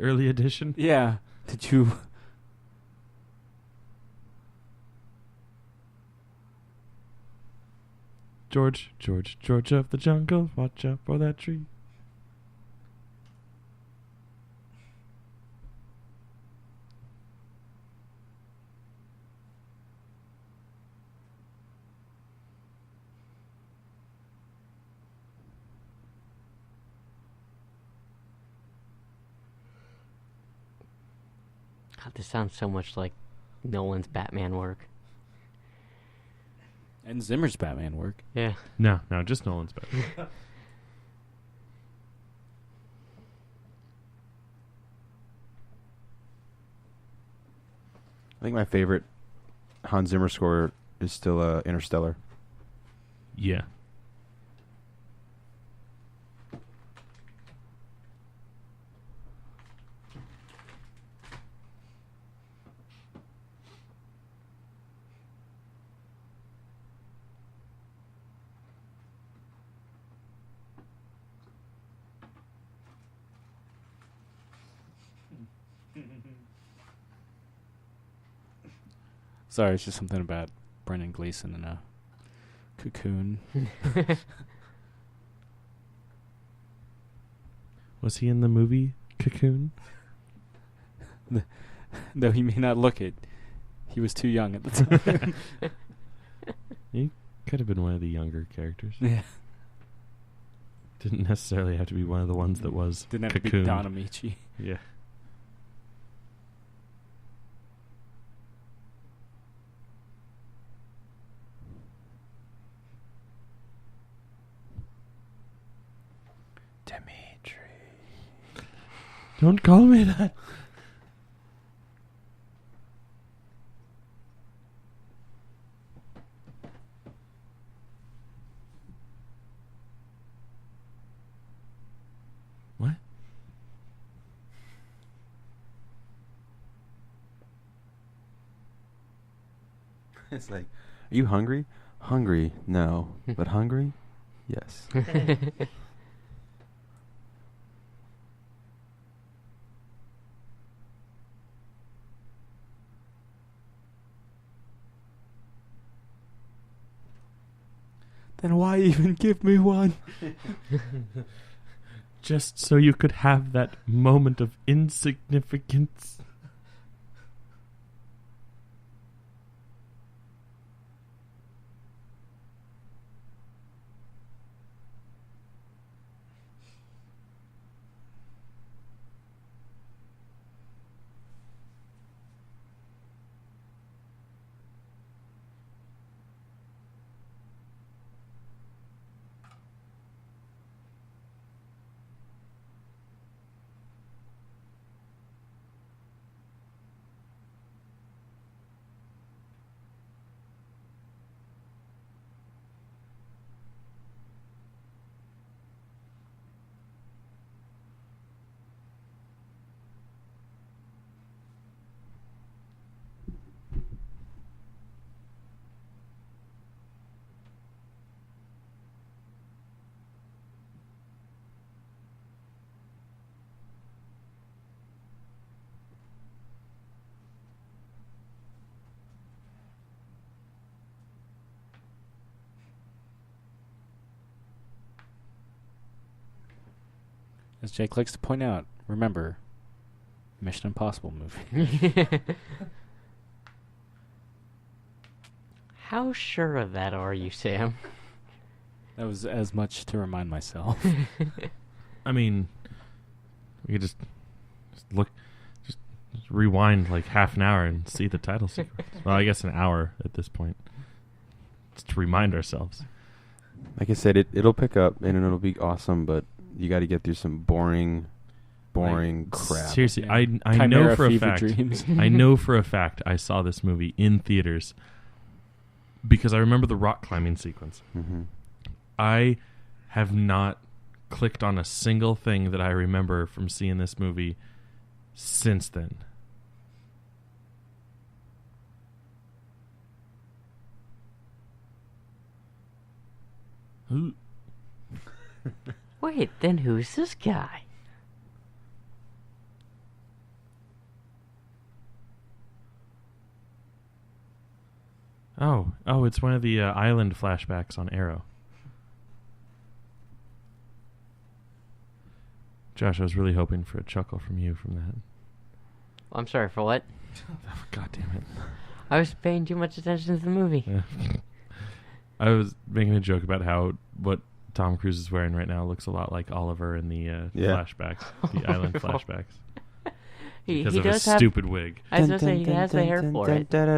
early edition? Yeah. Did you... George of the jungle, watch out for that tree. God, this sounds so much like Nolan's Batman work. And Zimmer's Batman work. Yeah. No, just Nolan's Batman. I think my favorite Hans Zimmer score is still Interstellar. Yeah. Sorry, it's just something about Brendan Gleeson in a cocoon. Was he in the movie Cocoon? Though he may not look it, he was too young at the time. He could have been one of the younger characters. Yeah. Didn't necessarily have to be one of the ones that was Didn't have to be cocooned. Don Amici. Yeah. Don't call me that. What? It's like, are you hungry? Hungry, no. But hungry? Yes. Then why even give me one? Just so you could have that moment of insignificance. As Jake likes to point out, remember, Mission Impossible movie. How sure of that are you, Sam? That was as much to remind myself. I mean, we could just rewind like half an hour and see the title sequence. Well, I guess an hour at this point, just to remind ourselves. Like I said, it'll pick up and it'll be awesome, but you got to get through some boring crap. Seriously, Yeah. I know Chimera for a fever fact. dreams. I know for a fact I saw this movie in theaters because I remember the rock climbing sequence. Mm-hmm. I have not clicked on a single thing that I remember from seeing this movie since then. Who? Wait, then who's this guy? Oh, it's one of the island flashbacks on Arrow. Josh, I was really hoping for a chuckle from you from that. I'm sorry, for what? God damn it. I was paying too much attention to the movie. Yeah. I was making a joke about how what Tom Cruise is wearing right now looks a lot like Oliver in the flashbacks, the island flashbacks. Because of his stupid wig. I was going to say, he has the hair for it. That,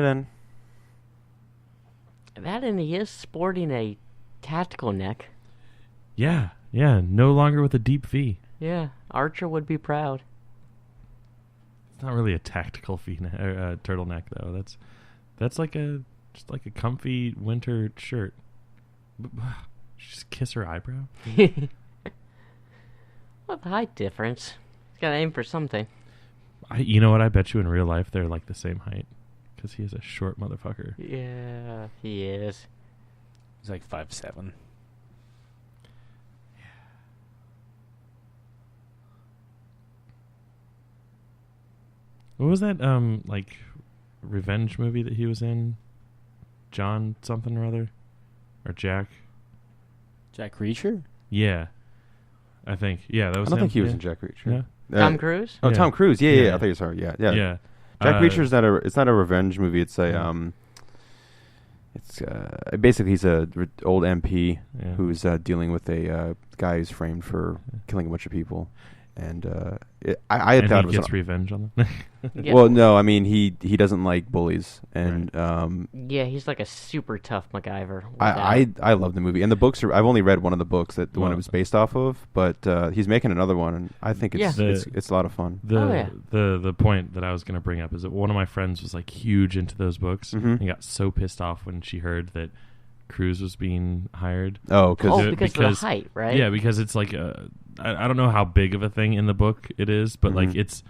and he is sporting a tactical neck. Yeah, no longer with a deep V. Yeah, Archer would be proud. It's not really a tactical turtleneck though. That's like just like a comfy winter shirt. Just kiss her eyebrow. Well, the height difference. He's got to aim for something. You know what? I bet you in real life they're like the same height because he is a short motherfucker. Yeah, he is. He's like 5'7". What was that like revenge movie that he was in? John something or other, or Jack Reacher? Yeah, I think. Yeah, that was. I don't him. think he was in Jack Reacher. Yeah. Tom Cruise? Oh, Yeah. Tom Cruise. Yeah. I thought you were sorry. Yeah. Jack Reacher's not a revenge movie. It's a basically he's a old MP who's dealing with a guy who's framed for killing a bunch of people, and I and thought he it was gets revenge on them. Yeah. Well, no, I mean he doesn't like bullies, and Yeah, he's like a super tough MacGyver. I love the movie, and the books are. I've only read one of the books that the one it was based off of, but he's making another one, and I think it's it's a lot of fun. The point that I was going to bring up is that one of my friends was like huge into those books, and got so pissed off when she heard that Cruise was being hired. Oh, because of the height, right? Yeah, because it's like I don't know how big of a thing in the book it is, but like it's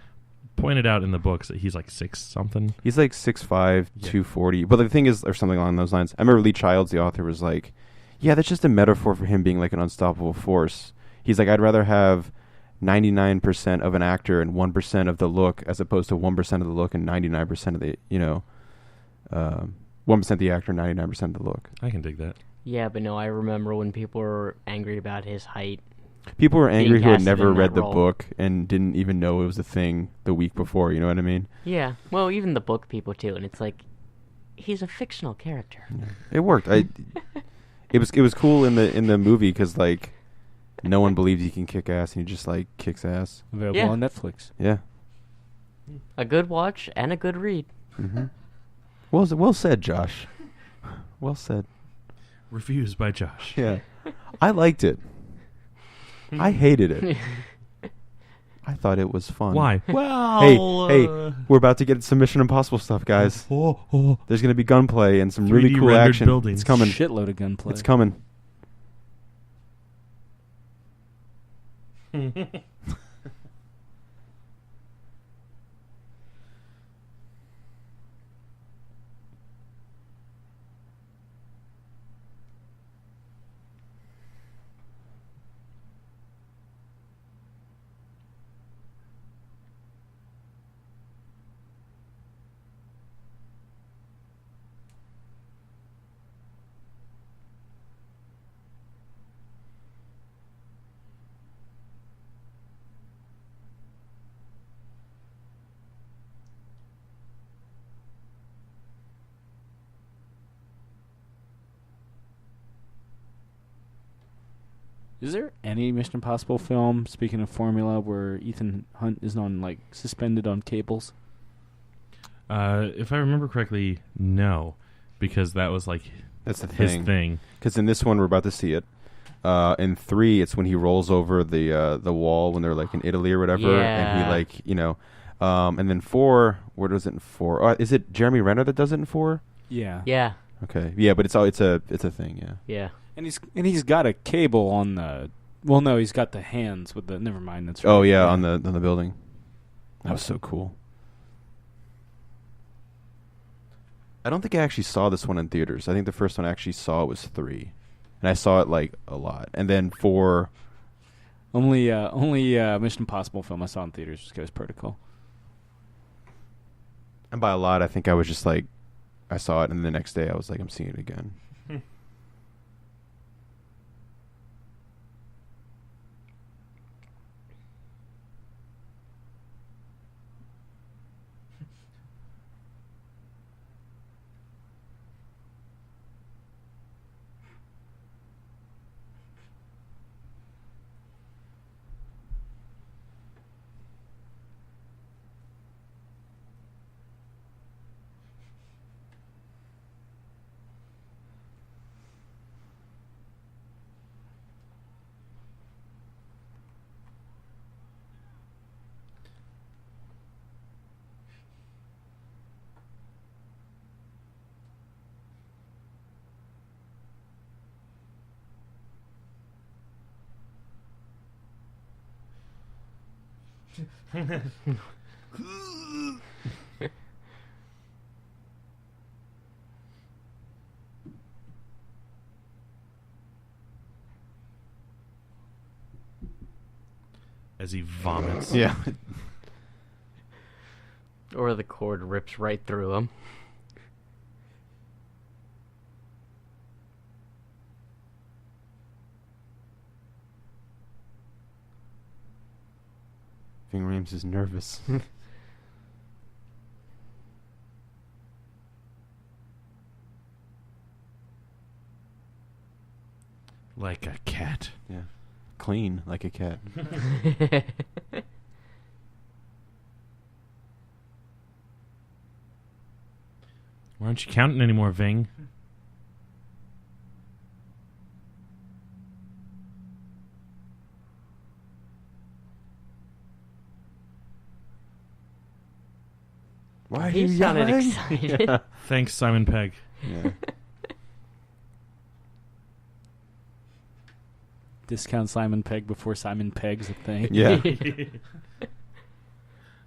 pointed out in the books that he's like 6 something. He's like 6'5", 240. But the thing is, or something along those lines. I remember Lee Childs, the author, was like, Yeah, that's just a metaphor for him being like an unstoppable force. He's like, I'd rather have 99% of an actor and 1% of the look as opposed to 1% of the look and 99% of the, 1% the actor, 99% of the look. I can dig that. Yeah, but no, I remember when people were angry about his height. People were angry who had never read the role. book and didn't even know it was a thing the week before. You know what I mean? Yeah, well, even the book people too, and it's like, he's a fictional character. Yeah. It worked. It was cool in the movie because like no one believes he can kick ass, and he just like kicks ass. Available on Netflix. Yeah. A good watch and a good read. Mm-hmm. Well said, Josh. Well said. Reviews by Josh. Yeah. I liked it. I hated it. I thought it was fun. Why? Well, hey, we're about to get some Mission Impossible stuff, guys. There's going to be gunplay and some really cool action. Buildings. It's coming. Shitload of gunplay. It's coming. Is there any Mission Impossible film, speaking of formula, where Ethan Hunt is on like suspended on cables? If I remember correctly, no, because that was like That's the his thing. Because in this one, we're about to see it. In 3, it's when he rolls over the wall when they're like in Italy or whatever, and he like and then 4, where does it in 4? Is it Jeremy Renner that does it in 4? Yeah. Yeah. Okay, yeah, but it's a thing, yeah. Yeah. And he's got a cable on the. Well, no, he's got the hands with the. Never mind. That's right. Oh yeah, on the building. That was so cool. I don't think I actually saw this one in theaters. I think the first one I actually saw was 3, and I saw it like a lot. And then 4. Only Mission Impossible film I saw in theaters was Ghost Protocol. And by a lot, I think I was just like, I saw it, and the next day I was like, I'm seeing it again. As he vomits. Yeah. Or the cord rips right through him. Ving Rhames is nervous. Like a cat. Yeah. Clean like a cat. Why aren't you counting anymore, Ving? Why are He you sounded yelling? excited. Yeah. Thanks, Simon Pegg. Yeah. Discount Simon Pegg before Simon Pegg's a thing. Yeah.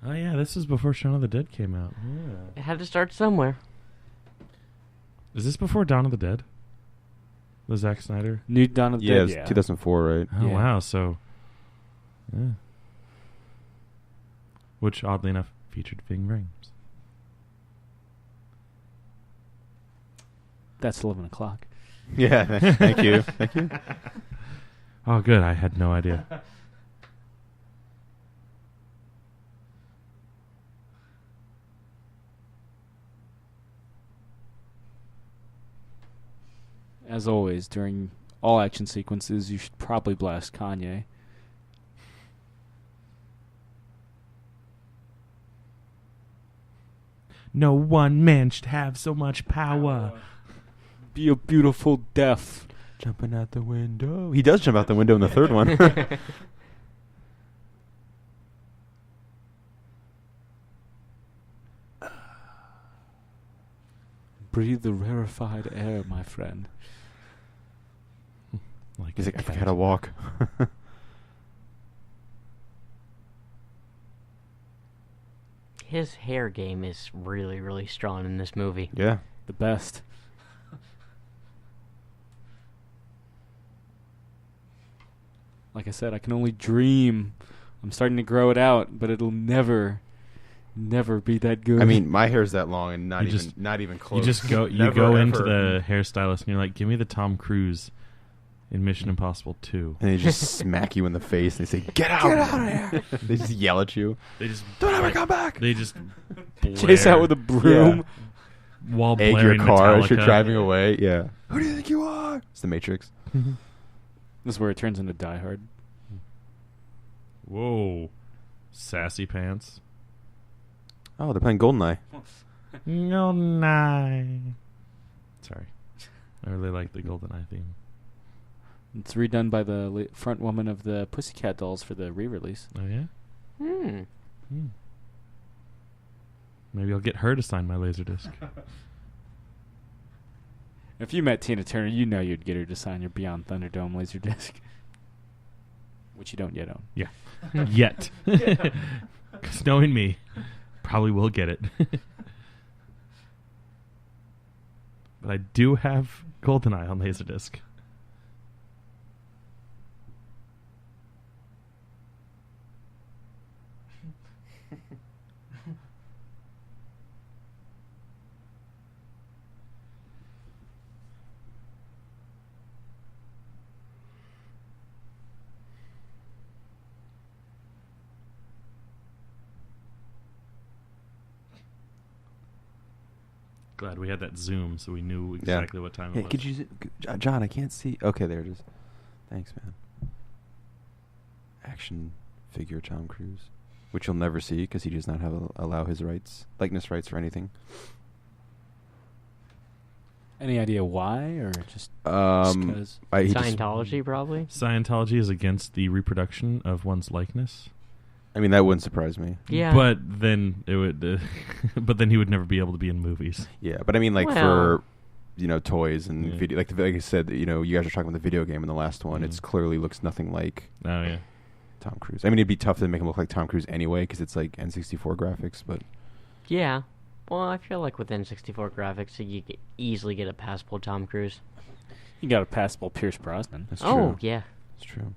Oh yeah, this is before Shaun of the Dead came out. Yeah. It had to start somewhere. Is this before Dawn of the Dead? The Zack Snyder? New Dawn of the Yeah, Dead. it was 2004, right? Oh, Yeah. wow. So, yeah. Which, oddly enough, featured Ving Rhames. That's 11 o'clock. Yeah, thank you. Thank you. Oh, good. I had no idea. As always, during all action sequences, you should probably blast Kanye. No one man should have so much power. Be a beautiful death. Jumping out the window. He does jump out the window in the third one. Breathe the rarefied air, my friend. He's like, I forgot how to walk. His hair game is really, really strong in this movie. Yeah. The best. Like I said, I can only dream. I'm starting to grow it out, but it'll never be that good. I mean, my hair's that long and not You even just- not even close. You just go. You Never, go into ever. the hairstylist and you're like, "Give me the Tom Cruise in Mission Impossible 2." And they just smack you in the face and they say, "Get out! Get out of here!" They just yell at you. They just Don't ever come back. They just chase blare out with a broom. while Egg your blaring car as you're Metallica. driving away. Yeah. Who do you think you are? It's the Matrix. This is where it turns into Die Hard. Whoa, sassy pants. Oh, they're playing Goldeneye. No, nine. Sorry, I really like the GoldenEye theme. It's redone by the front woman of the Pussycat Dolls for the re-release. Oh yeah. Hmm. Maybe I'll get her to sign my Laserdisc. If you met Tina Turner, you know you'd get her to sign your Beyond Thunderdome Laserdisc. Which you don't yet own. Yeah. Yet. 'Cause knowing me, probably will get it. But I do have GoldenEye on Laserdisc. Glad we had that zoom so we knew exactly what time it Hey, was. could you, John? I can't see. Okay, there it is. Thanks, man. Action figure Tom Cruise, which you'll never see because he does not have allow his likeness rights or anything. Any idea why, or just He Scientology, probably? Scientology is against the reproduction of one's likeness. I mean, that wouldn't surprise me. Yeah. But then it would. But then he would never be able to be in movies. Yeah, but I mean, like Well- for toys and Yeah. video, like I said, you guys are talking about the video game in the last one. Mhm. It's clearly looks nothing like Oh yeah. Tom Cruise. I mean, it'd be tough to make him look like Tom Cruise anyway because it's like N64 graphics. But Yeah. Well, I feel like with N64 graphics, you could easily get a passable Tom Cruise. you got a passable Pierce Brosnan, that's Oh, true. yeah. It's true.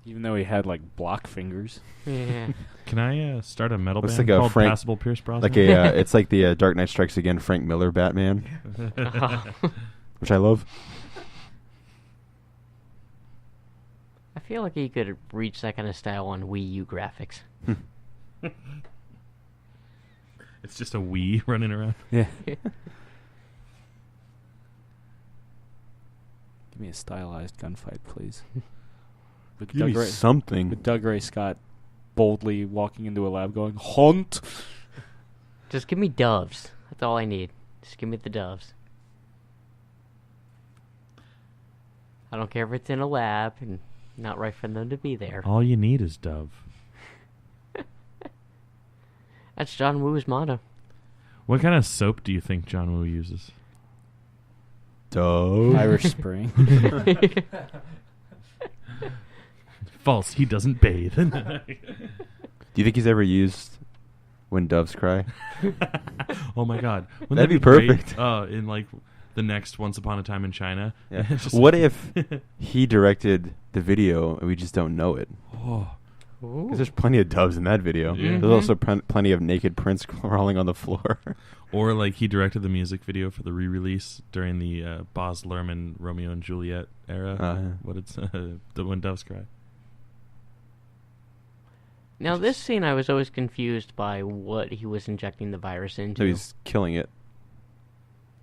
even though he had like block fingers. Yeah. Can I start a metal Looks band like a called Frank- Passable Pierce Brosnan? Like a, it's like the Dark Knight Strikes Again Frank Miller Batman, which I love. I feel like you could reach that kind of style on Wii U graphics. It's just a Wii running around. Yeah. Give me a stylized gunfight, please. With Give me something. with Doug Ray Scott boldly walking into a lab going, "Hunt!" Just give me doves. That's all I need. Just give me the doves. I don't care if it's in a lab and not right for them to be there. All you need is Dove. That's John Woo's motto. What kind of soap do you think John Woo uses? Dove. Irish Spring. False. He doesn't bathe. Do you think he's ever used When Doves Cry? Oh my God! Wouldn't That'd that be great? perfect. In like the next Once Upon a Time in China. Yeah. What if he directed the video and we just don't know it? Oh. Because there's plenty of doves in that video. Yeah. There's also plenty of naked Prince crawling on the floor. Or like he directed the music video for the re-release during the Baz Luhrmann Romeo and Juliet era. What it's the When Doves Cry. Now this scene, I was always confused by what he was injecting the virus into. So he's killing it.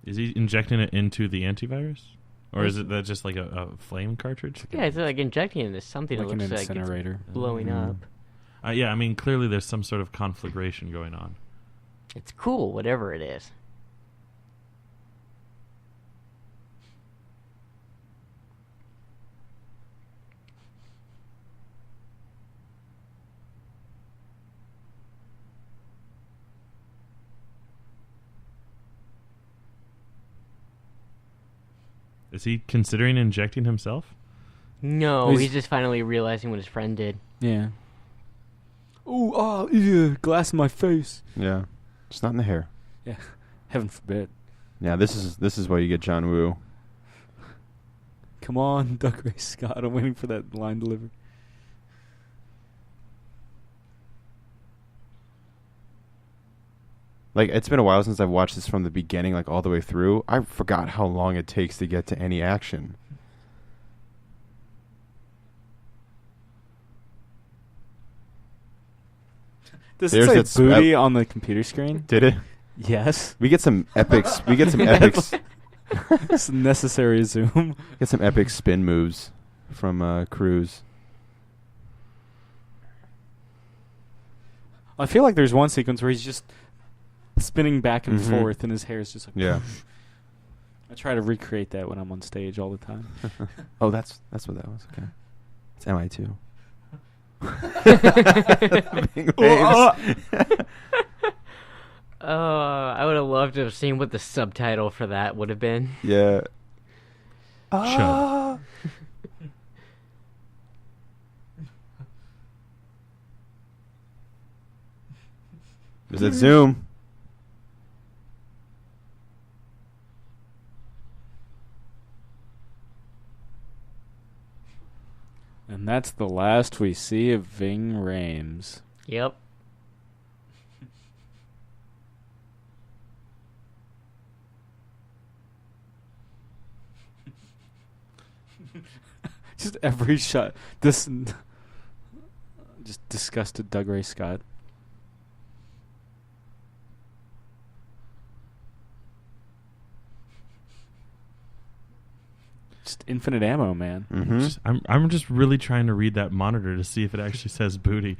Is he injecting it into the antivirus? Or is it that just like a flame cartridge? Yeah, it's like injecting it into something like that looks an like incinerator. it's blowing up. Yeah, I mean, clearly there's some sort of conflagration going on. It's cool, whatever it is. Is he considering injecting himself? No, he's just finally realizing what his friend did. Yeah. Yeah, glass in my face. Yeah. It's not in the hair. Yeah. Heaven forbid. Yeah, this is why you get John Woo. Come on, Doug Ray Scott. I'm waiting for that line delivery. Like, it's been a while since I've watched this from the beginning, like, all the way through. I forgot how long it takes to get to any action. Does it say booty on the computer screen? Did it? Yes. We get some epics. We get some epics. It's necessary zoom. Get some epic spin moves from Cruise. I feel like there's one sequence where he's just spinning back and forth, and his hair is just like. Yeah. I try to recreate that when I'm on stage all the time. Oh, that's what that was. Okay, it's MI2. I would have loved to have seen what the subtitle for that would have been. Yeah. Chub. There's that zoom. And that's the last we see of Ving Rhames. Yep. Just every shot. This. Just disgusted Doug Ray Scott. Just infinite ammo, man. Mm-hmm. I'm just really trying to read that monitor to see if it actually says booty,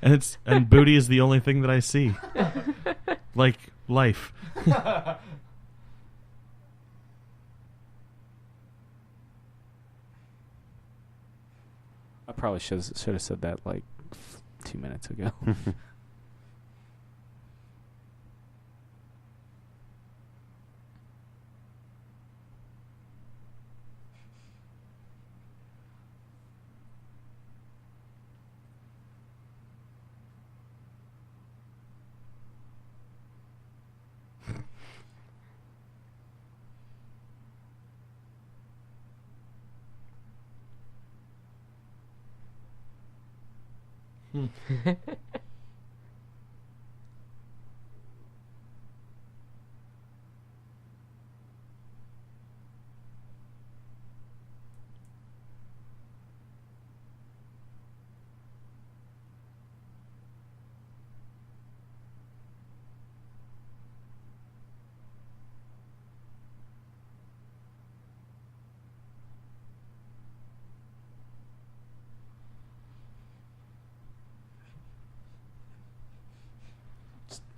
and booty is the only thing that I see. Like life. I probably should have said that like 2 minutes ago.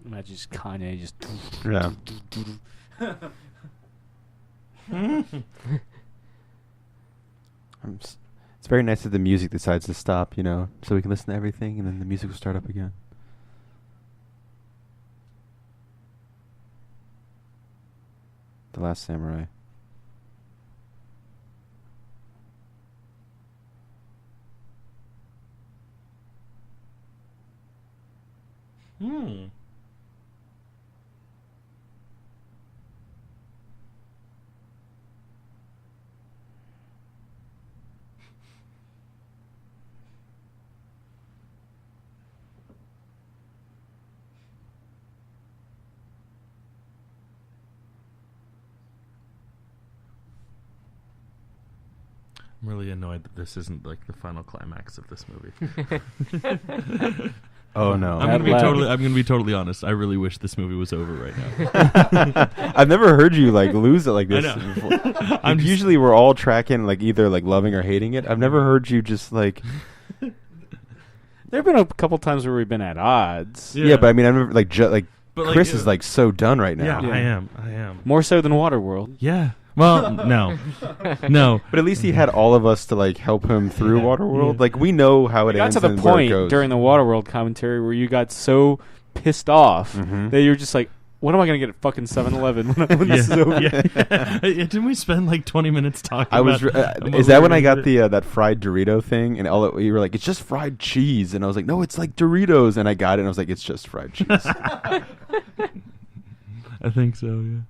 Imagine just Kanye just. Yeah. It's very nice that the music decides to stop, so we can listen to everything, and then the music will start up again. The Last Samurai. I'm really annoyed that this isn't like the final climax of this movie. Oh no! I'm gonna be totally honest. I really wish this movie was over right now. I've never heard you like lose it like this I know. before. Usually we're all tracking like either like loving or hating it. I've never heard you just like. There have been a couple times where we've been at odds. Yeah, but I mean, I've never like But, Chris is like so done right now. Yeah, I am. More so than Waterworld. Yeah. Well, no. But at least he had all of us to like help him through Waterworld. Yeah. Like we know how it Got ends. to the and where it point goes. during the Waterworld commentary where you got so pissed off that you're just like, when am I going to get at fucking 7-Eleven when this is over? Yeah. Didn't we spend like 20 minutes talking about is that when I got the that fried Dorito thing? And you were like, it's just fried cheese. And I was like, no, it's like Doritos. And I got it and I was like, it's just fried cheese. I think so, yeah.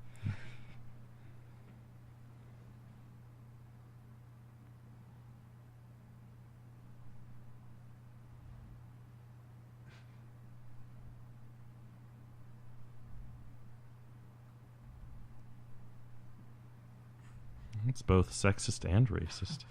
It's both sexist and racist.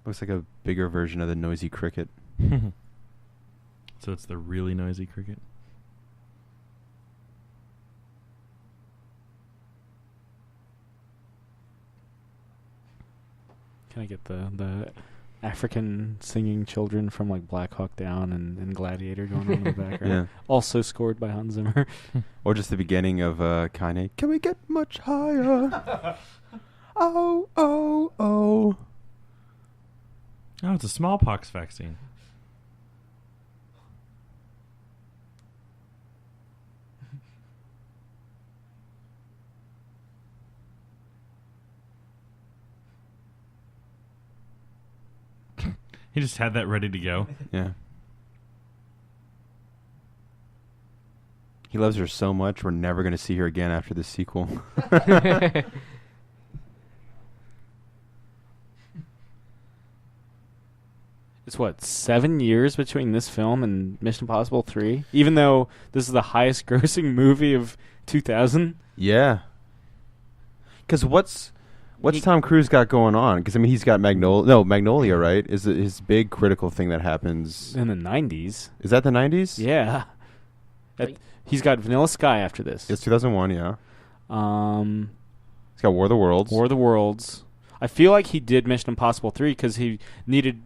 Looks like a bigger version of the noisy cricket. So it's the really noisy cricket? Can I get the African singing children from like Black Hawk Down and Gladiator going on in the background? Yeah. Also scored by Hans Zimmer. Or just the beginning of Kanye. Can we get much higher? Oh, oh, oh. Oh, it's a smallpox vaccine. He just had that ready to go. Yeah. He loves her so much, we're never going to see her again after this sequel. It's what, 7 years between this film and Mission Impossible 3? Even though this is the highest grossing movie of 2000? Yeah. Because what's Tom Cruise got going on? Because, I mean, he's got Magnolia, right? Is his big critical thing that happens. In the 90s. Is that the 90s? Yeah. He's got Vanilla Sky after this. It's 2001, yeah. He's got War of the Worlds. War of the Worlds. I feel like he did Mission Impossible 3 because he needed,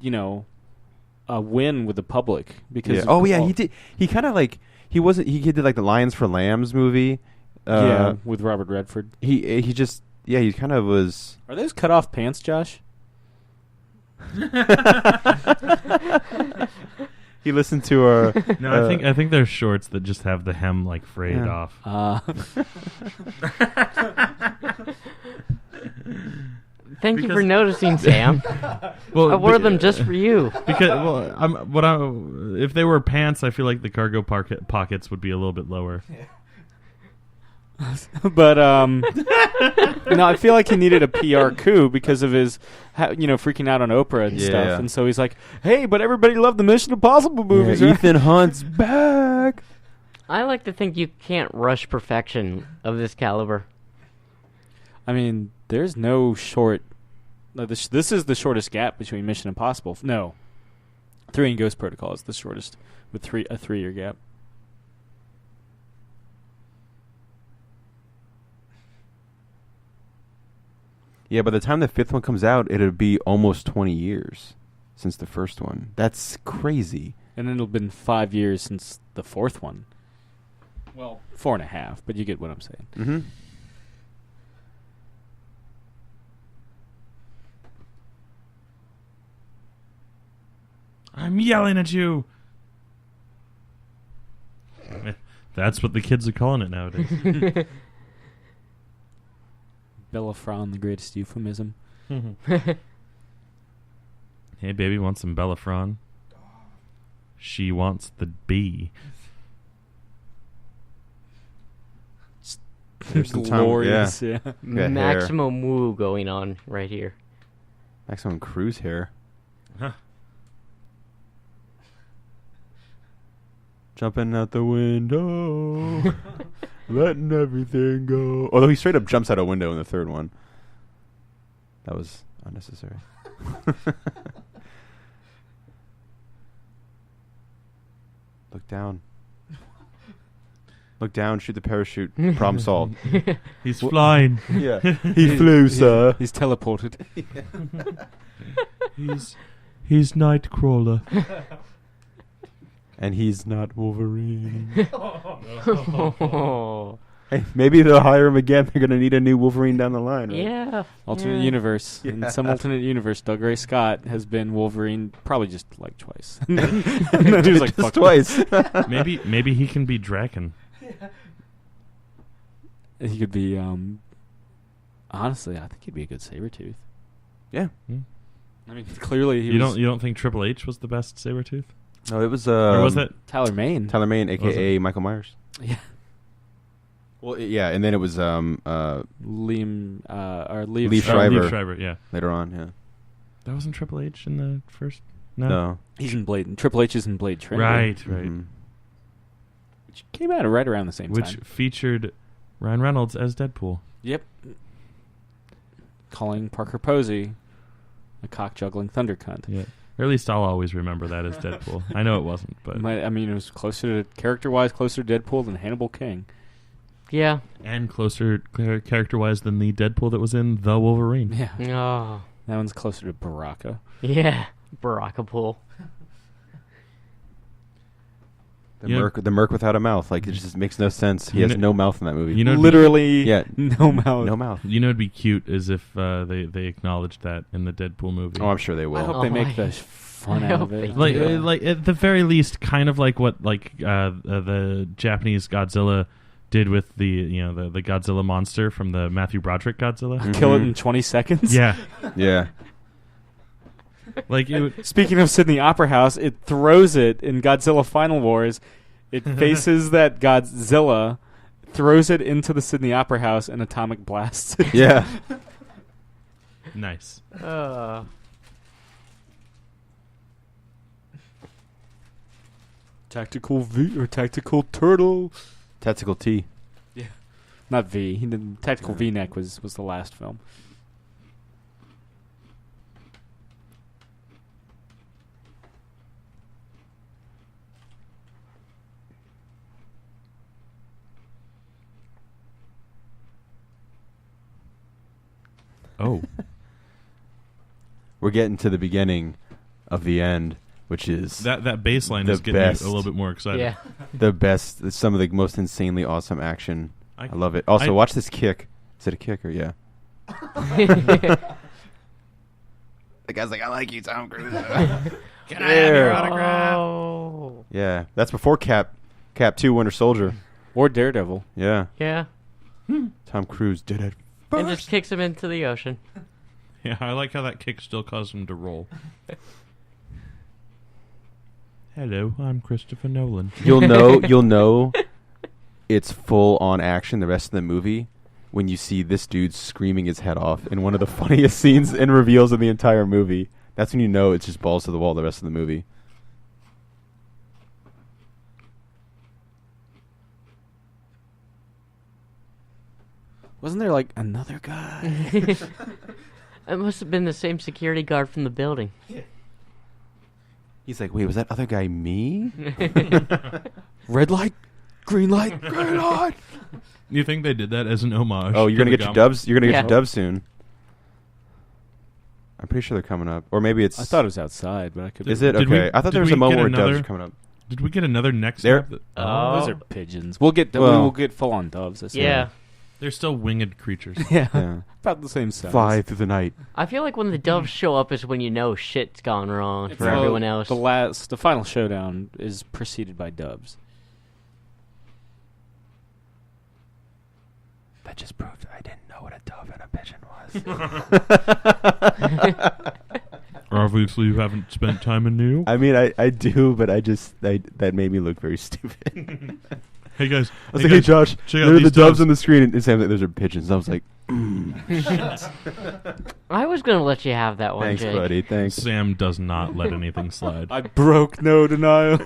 a win with the public. Because he did. He kind of like, he did like the Lions for Lambs movie. With Robert Redford. He just, he kind of was. Are those cut off pants, Josh? He listened to our. No, I think they're shorts that just have the hem like frayed off. Thank you for noticing, Sam. Well, I wore them just for you. Because if they were pants, I feel like the cargo pockets would be a little bit lower. But no, I feel like he needed a PR coup because of his, freaking out on Oprah and stuff. And so he's like, "Hey, but everybody loved the Mission Impossible movies." Yeah, Ethan Hunt's back. I like to think you can't rush perfection of this caliber. I mean, there's no short. This is the shortest gap between Mission Impossible. No, 3 and Ghost Protocol is the shortest with a 3-year gap. Yeah, by the time the 5th one comes out, it'll be almost 20 years since the first one. That's crazy. And then it'll been 5 years since the 4th one. Well, 4.5, but you get what I'm saying. Mm-hmm. I'm yelling at you. That's what the kids are calling it nowadays. Bellafron, the greatest euphemism. Hey, baby, want some Bellafron? She wants the bee. There's some time, Glorious, yeah. Maximum woo going on right here. Maximum Cruise hair. Huh. Jumping out the window, letting everything go. Although he straight up jumps out a window in the third one. That was unnecessary. Look down. Look down, shoot the parachute. Problem solved. He's flying. Yeah. He flew, sir. He's teleported. He's Nightcrawler. And he's not Wolverine. Oh. Hey, maybe they'll hire him again. They're going to need a new Wolverine down the line. Right? Yeah. Alternate universe. Yeah. In some alternate universe, Doug Ray Scott has been Wolverine probably just like twice. And then he was like, Just fuck twice. Maybe he can be Draken. He could be, honestly, I think he'd be a good Sabretooth. Yeah. I mean, clearly he You was don't think Triple H was the best Sabretooth? No, it was Or was that? Tyler Mane. Tyler Mane, Was a.k.a. Michael Myers. Yeah. Well, yeah, and then it was Liev Liev Schreiber. Liev Schreiber, yeah. Later on, yeah. That wasn't Triple H in the first? No. He's in Blade. Triple H is in Blade Trinity. Right. Mhm. Which came out right around the same Which time. featured Ryan Reynolds as Deadpool. Yep. Calling Parker Posey a cock-juggling thunder cunt. Yeah. Or at least I'll always remember that as Deadpool. I know it wasn't, but... I mean, it was character-wise, closer to Deadpool than Hannibal King. Yeah. And closer character-wise than the Deadpool that was in The Wolverine. Yeah. Oh. That one's closer to Baraka. Yeah. Baraka Pool. The merc without a mouth. Like, it just makes no sense. He has no mouth in that movie. You know, Literally, yeah, no mouth. no mouth. You know, it'd be cute as if they acknowledged that in the Deadpool movie. Oh, I'm sure they I will. hope they make the fun I out hope of it. they Like, do. like at the very least, kind of like what the Japanese Godzilla did with the Godzilla monster from the Matthew Broderick Godzilla. Mhm. Kill it in 20 seconds? Yeah, Yeah. like it would, Speaking of Sydney Opera House, it throws it in Godzilla Final Wars. It faces that Godzilla, throws it into the Sydney Opera House, and atomic blasts it. Yeah. nice. Tactical V or Tactical Turtle. Tactical T. Not V. He did Tactical V-Neck was the last film. Oh, We're getting to the beginning of the end, which is that bass line The is getting best. you a little bit more excited. Yeah. the best. Some of the most insanely awesome action. I love it. Also, I- watch this kick. Is it a kick or yeah? The guy's like, I like you, Tom Cruise. Can I have your Yeah. autograph? Oh. Yeah, that's before Cap 2 Winter Soldier. Or Daredevil. Yeah, Yeah. Tom Cruise did it. And just kicks him into the ocean. Yeah, I like how that kick still caused him to roll. Hello, I'm Christopher Nolan. You'll know it's full on action the rest of the movie when you see this dude screaming his head off in one of the funniest scenes and reveals in the entire movie. That's when you know it's just balls to the wall the rest of the movie. Wasn't there like another guy? It must have been the same security guard from the building. He's like, wait, was that other guy me? Red light, green light. Green light. You think they did that as an homage? Oh, you're to gonna the get your gum? dubs. You're gonna get Yeah. your dubs soon. I'm pretty sure they're coming up, or maybe it's. I thought it was outside, but I could. Is it Did we- okay? I thought did there was we a moment get where dubs another- are coming up. Did we get another next There- step? Those Oh. are pigeons. We'll get Well- we'll get full on doves. I swear. Yeah. They're still winged creatures. Yeah. Yeah. About the same size. Fly through the night. I feel like when the doves show up is when you know shit's gone wrong for Well, everyone else. The final showdown is preceded by doves. That just proved I didn't know what a dove and a pigeon was. Obviously, you haven't spent time in New York. I mean, I do, but that made me look very stupid. Hey guys, I was like, hey Josh, check out there are the these doves on the screen, and Sam's like, those are pigeons. And I was like, I was gonna let you have that one, thanks, Jake. buddy, thanks. Sam does not let anything slide. I broke no denial.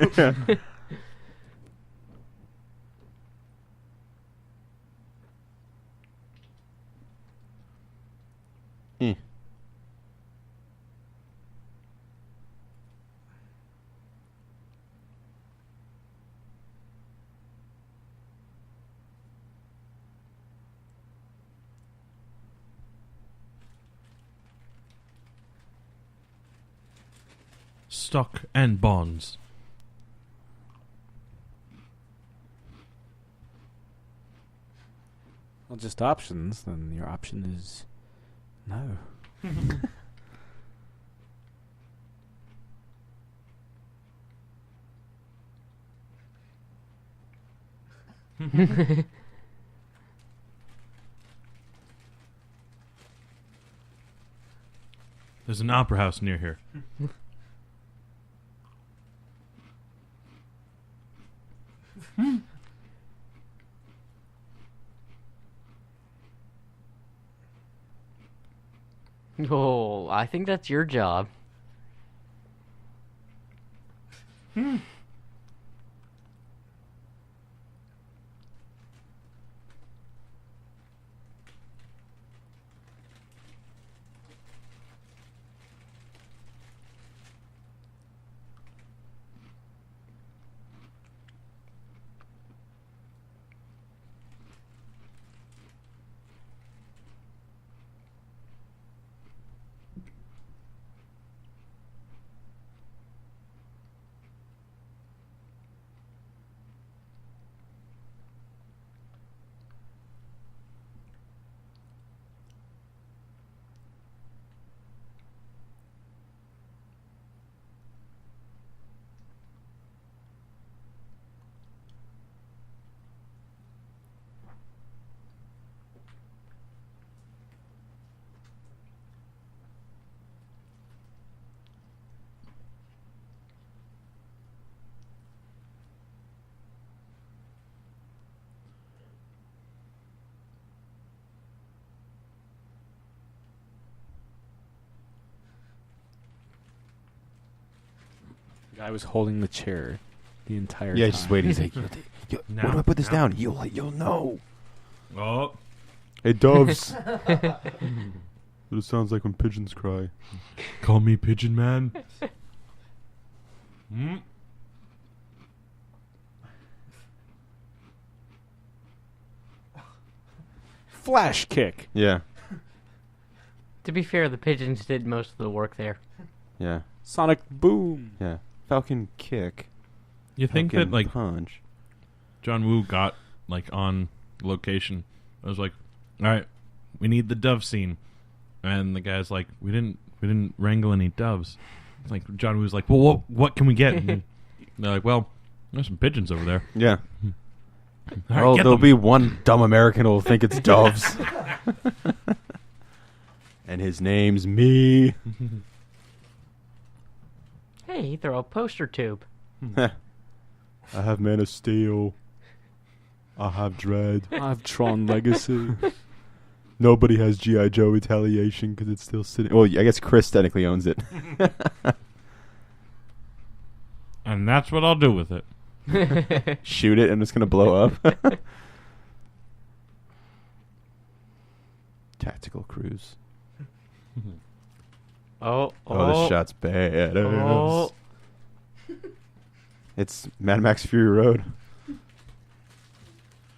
Stock and bonds. Well, just options. Then your option is no. There's an opera house near here. Oh, I think that's your job. The guy was holding the chair the entire time. Yeah, he's just waiting. He's like, where Now, do I put this now. down? You'll know. Oh, Hey, doves. What it sounds like when pigeons cry. call me Pigeon Man. Flash kick. Yeah, To be fair, the pigeons did most of the work there. yeah, Sonic boom. yeah. Falcon kick. You think Falcon that like punch. John Woo got like on location? I was like, all right, we need the dove scene, and the guy's like, we didn't wrangle any doves. It's like John Woo's like, well, what can we get? And they're like, well, there's some pigeons over there. Yeah. All right, Well, get there'll them. be one dumb American who'll think it's doves. And his name's me. Hey, throw a poster tube. I have Man of Steel. I have Dread. I have Tron Legacy. Nobody has G.I. Joe Retaliation because it's still sitting. Well, I guess Chris technically owns it. And that's what I'll do with it. Shoot it and it's going to blow up. Tactical cruise. Oh, Oh, this shot's bad. Oh. It's Mad Max Fury Road.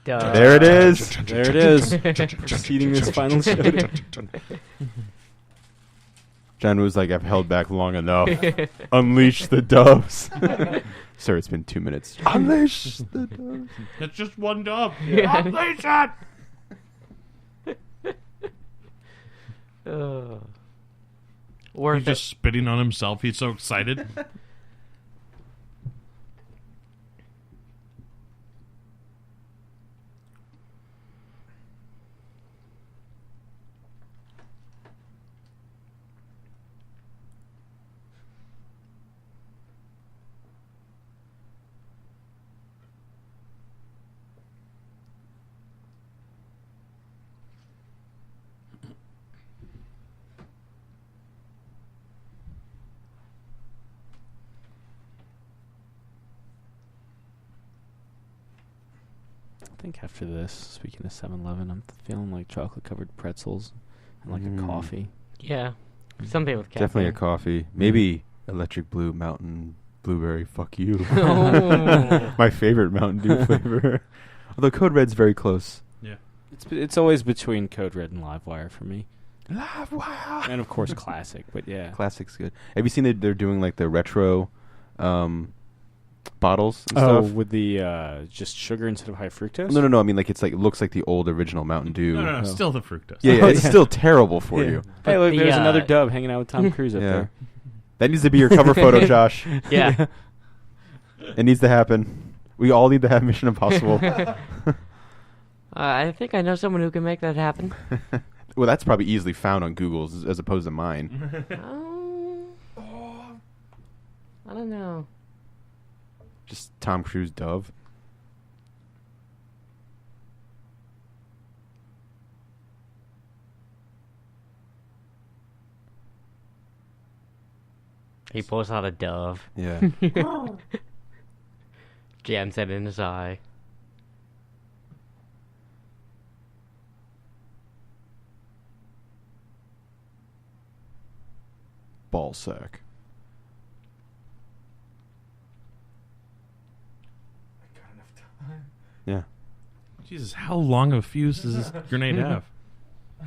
Duh. There it is. There it is. Proceeding this final showdown. John was like, I've held back long enough. Unleash the doves. Sir, it's been 2 minutes. Unleash the doves. It's just one dove. Yeah. Unleash it! Worth He's it. just spitting on himself. He's so excited. think after this, speaking of 7-Eleven, I'm feeling like chocolate-covered pretzels and like a coffee. Yeah, something with caffeine. Definitely a coffee. Maybe Electric Blue Mountain Blueberry. Fuck you. Oh. My favorite Mountain Dew flavor. Although Code Red's very close. Yeah. It's always between Code Red and Livewire for me. Livewire. And of course Classic, but yeah. Classic's good. Have you seen that they're doing like the retro bottles and Oh, stuff? with the just sugar instead of high fructose? No. I mean, like it looks like the old original Mountain Dew. No, still the fructose. Yeah, it's still terrible for you. Hey, look, the, there's another dove hanging out with Tom Cruise up there. That needs to be your cover photo, Josh. Yeah. It needs to happen. We all need to have Mission Impossible. I think I know someone who can make that happen. Well, that's probably easily found on Google as opposed to mine. I don't know. Just Tom Cruise dove. He pulls out a dove. Yeah. Jams it in his eye. Ball sack. Yeah. Jesus, how long of a fuse does this grenade have?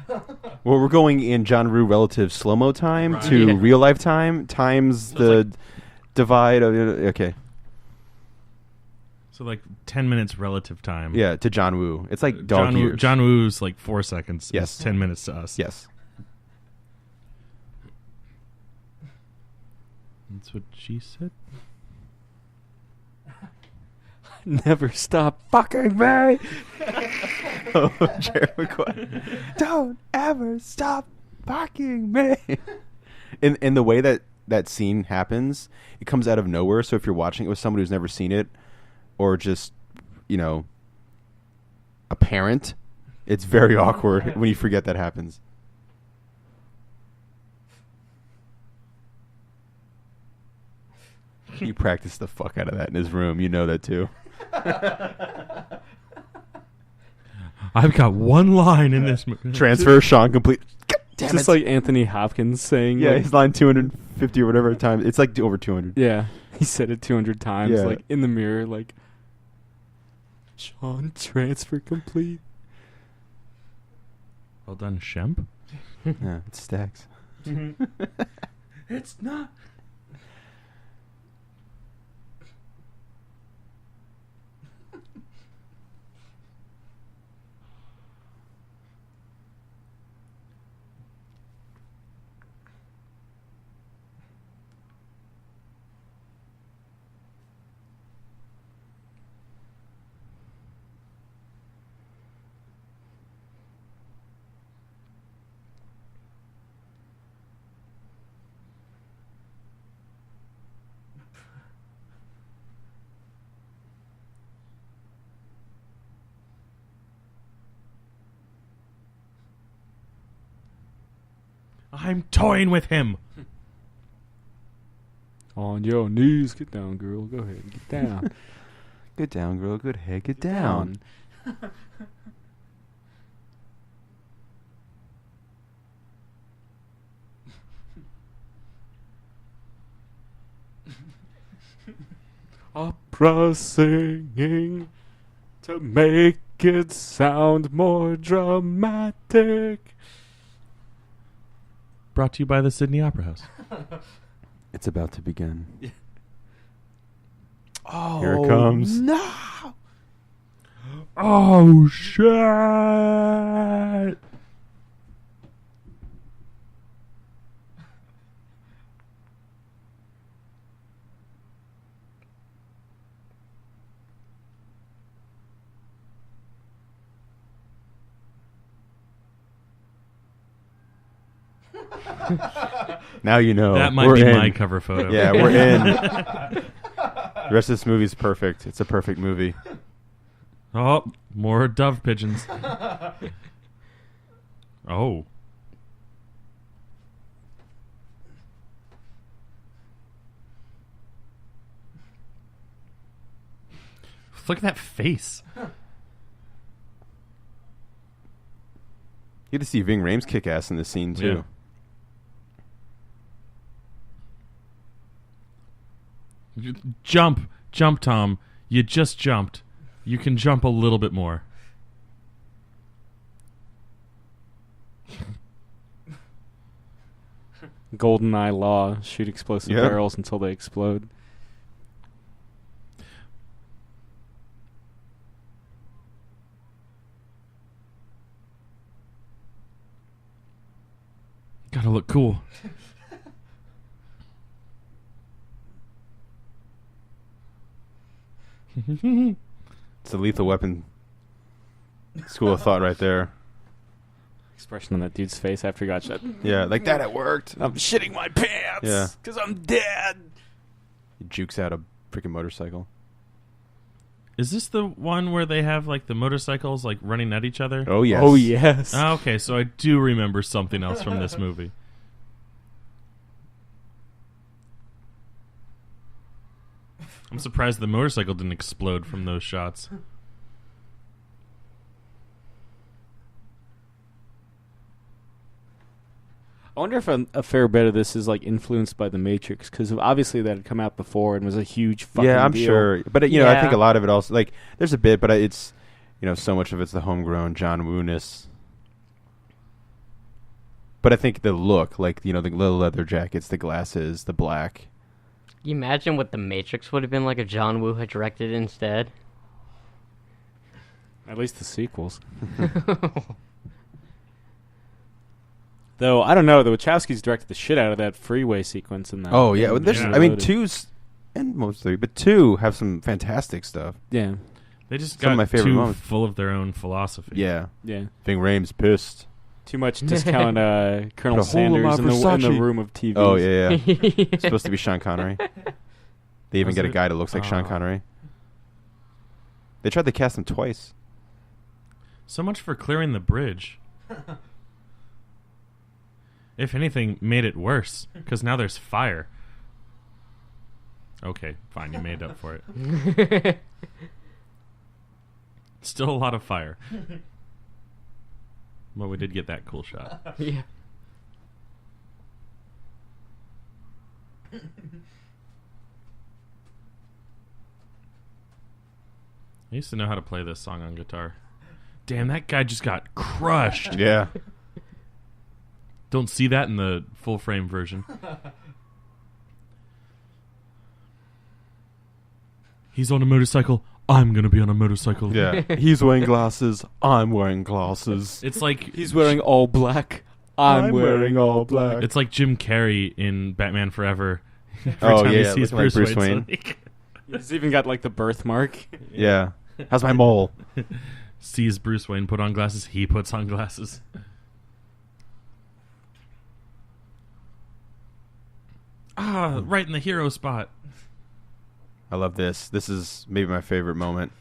Well, we're going in John Rue relative slow-mo time Right. to Yeah. real life time times So the it's divide of okay. So like 10 minutes relative time. Yeah, to John Woo. It's like dog years. John Woo's like 4 seconds. Yes. Is 10 minutes to us. Yes. That's what she said. Never stop fucking me. Oh, Jerry Maguire. Don't ever stop fucking me. In the way that scene happens, it comes out of nowhere. So if you're watching it with somebody who's never seen it, or just, a parent, it's very awkward when you forget that happens. He practiced the fuck out of that in his room. You know that too. I've got one line in this movie. Transfer, Sean, complete. It's just like Anthony Hopkins saying, Yeah, like, his line 250 or whatever times. It's like over 200. yeah, he said it 200 times, Yeah. like in the mirror, like, Sean, transfer complete. Well done, Shemp. Yeah, it stacks. It's not. I'm toying with him. On your knees, get down, girl. Go ahead, get down. Get down, girl. Good head. Get down. Opera singing to make it sound more dramatic. Brought to you by the Sydney Opera House. It's about to begin. Oh, Here it comes. No. Oh, shit. Now you know. That might We're be in. my cover photo. Yeah, we're in. The rest of this movie is perfect. It's a perfect movie. Oh, more dove pigeons. Oh. Look at that face. You get to see Ving Rhames kick ass in this scene too. Yeah. Jump, Tom. You just jumped. You can jump a little bit more. GoldenEye law: shoot explosive barrels until they explode. Gotta look cool. It's a Lethal Weapon school of thought right there. Expression on that dude's face after he got shot. Yeah, like that it worked. I'm shitting my pants because I'm dead. He jukes out a freaking motorcycle. Is this the one where they have like the motorcycles like running at each other? Oh yes. Oh yes. Oh, okay, so I do remember something else from this movie. I'm surprised the motorcycle didn't explode from those shots. I wonder if a fair bit of this is like influenced by The Matrix, because obviously that had come out before and was a huge fucking I'm deal. sure. But I think a lot of it also, like, there's a bit, but it's, so much of it's the homegrown John Woo-ness. But I think the look, like, the little leather jackets, the glasses, the black. Can you imagine what The Matrix would have been like if John Woo had directed instead? At least the sequels. Though, I don't know, the Wachowskis directed the shit out of that freeway sequence in that. Oh, yeah. I mean, 2's, and most 3, but 2 have some fantastic stuff. Yeah. They just Some got of my favorite too moments. full of their own philosophy. Yeah. Yeah. Ving Rhames pissed. Too much discount Colonel Put a hole in my Sanders in the Versace. room of TVs. Oh, yeah. It's supposed to be Sean Connery. They even Was get a it? guy that looks like Sean Connery. They tried to cast him twice. So much for clearing the bridge. If anything, made it worse, because now there's fire. Okay, fine, you made up for it. Still a lot of fire. But we did get that cool shot. Yeah. I used to know how to play this song on guitar. Damn, that guy just got crushed. Yeah. Don't see that in the full frame version. He's on a motorcycle. I'm going to be on a motorcycle. Yeah. He's wearing glasses. I'm wearing glasses. It's like He's wearing all black. I'm wearing all black. it's like Jim Carrey in Batman Forever. Oh, Every time he yeah, sees looking like Bruce Wayne, Wayne. it's like- He's even got like the birthmark. Yeah. How's my mole? sees Bruce Wayne put on glasses, he puts on glasses. Right in the hero spot. I love this. This is maybe my favorite moment.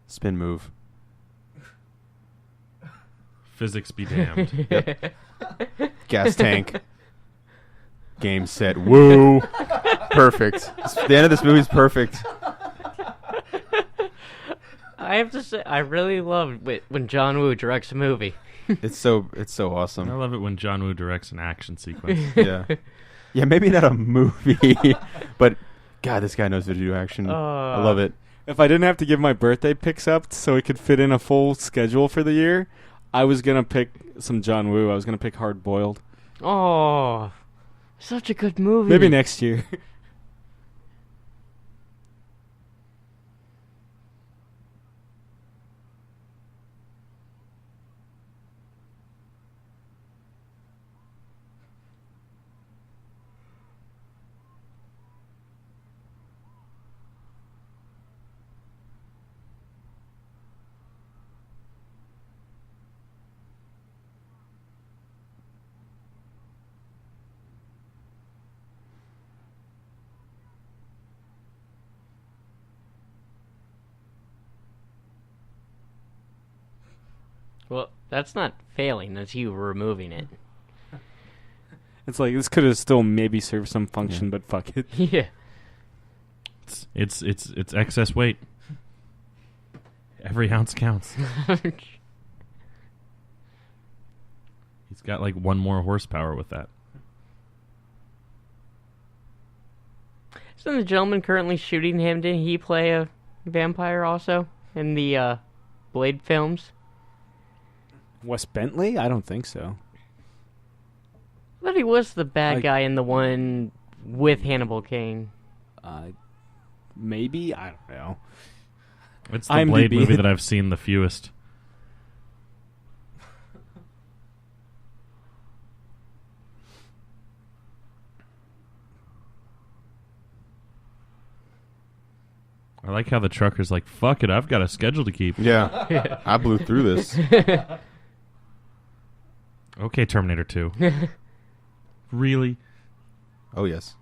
Spin move. Physics be damned. Yep. Gas tank. Game, set, woo. Perfect. The end of this movie is perfect. I have to say, I really love when John Woo directs a movie. It's so I awesome. love it when John Woo directs an action sequence. Yeah. Yeah, maybe not a movie, but God, this guy knows how to do action. I love it. If I didn't have to give my birthday picks up so it could fit in a full schedule for the year, I was going to pick some John Woo. I was going to pick Hard Boiled. Oh, such a good movie. Maybe next year. Well, that's not failing. That's you removing it. It's like, this could have still maybe served some function, but fuck it. Yeah. It's excess weight. Every ounce counts. He's got like 1 more horsepower with that. Isn't the gentleman currently shooting him? Didn't he play a vampire also in the Blade films? Wes Bentley? I don't think so. I thought he was the bad guy in the one with Hannibal Caine. Maybe? I don't know. It's the Blade movie that I've seen the fewest. I like how the trucker's like, fuck it, I've got a schedule to keep. Yeah. I blew through this. Okay, Terminator 2. Really? Oh, yes.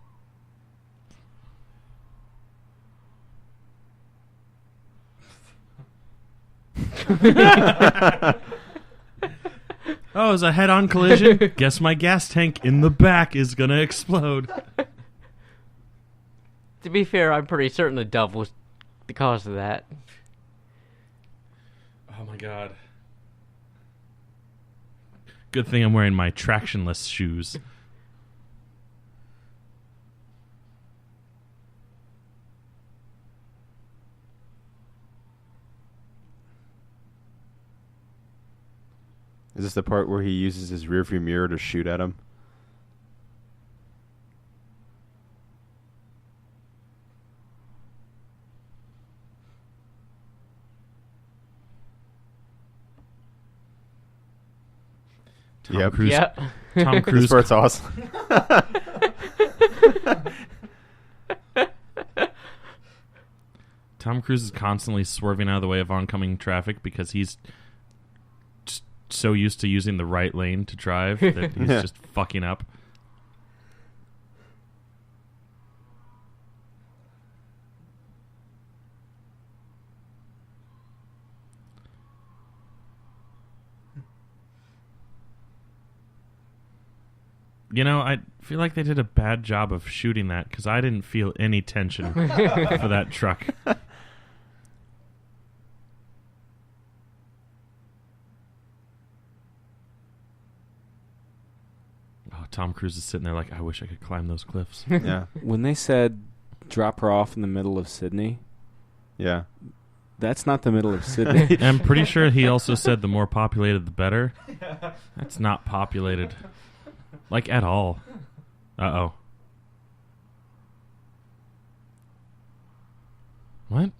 Oh, it's a head-on collision? Guess my gas tank in the back is going to explode. To be fair, I'm pretty certain the dove was the cause of that. Oh, my God. Good thing I'm wearing my tractionless shoes. Is this the part where he uses his rearview mirror to shoot at him? Tom Cruise. Yep. Tom Cruise. This part's awesome. Tom Cruise is constantly swerving out of the way of oncoming traffic because he's just so used to using the right lane to drive that he's just fucking up. You know, I feel like they did a bad job of shooting that because I didn't feel any tension for that truck. Oh, Tom Cruise is sitting there like, I wish I could climb those cliffs. Yeah. When they said drop her off in the middle of Sydney, Yeah. that's not the middle of Sydney. I'm pretty sure he also said the more populated, the better. That's not populated. Like, at all. Uh-oh. What?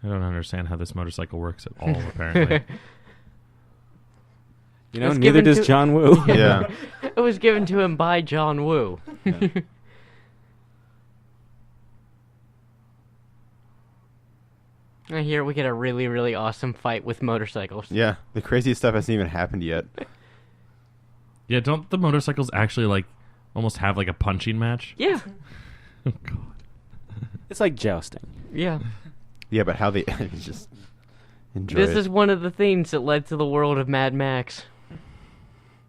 I don't understand how this motorcycle works at all, apparently. You know, It's neither given does to- John Woo. Yeah. It was given to him by John Woo. And here we get a really, really awesome fight with motorcycles. Yeah. The craziest stuff hasn't even happened yet. Yeah, don't the motorcycles actually, like, almost have, like, a punching match? Yeah. Oh, God. It's like jousting. Yeah. Yeah, but how they just enjoy This it. is one of the things that led to the world of Mad Max.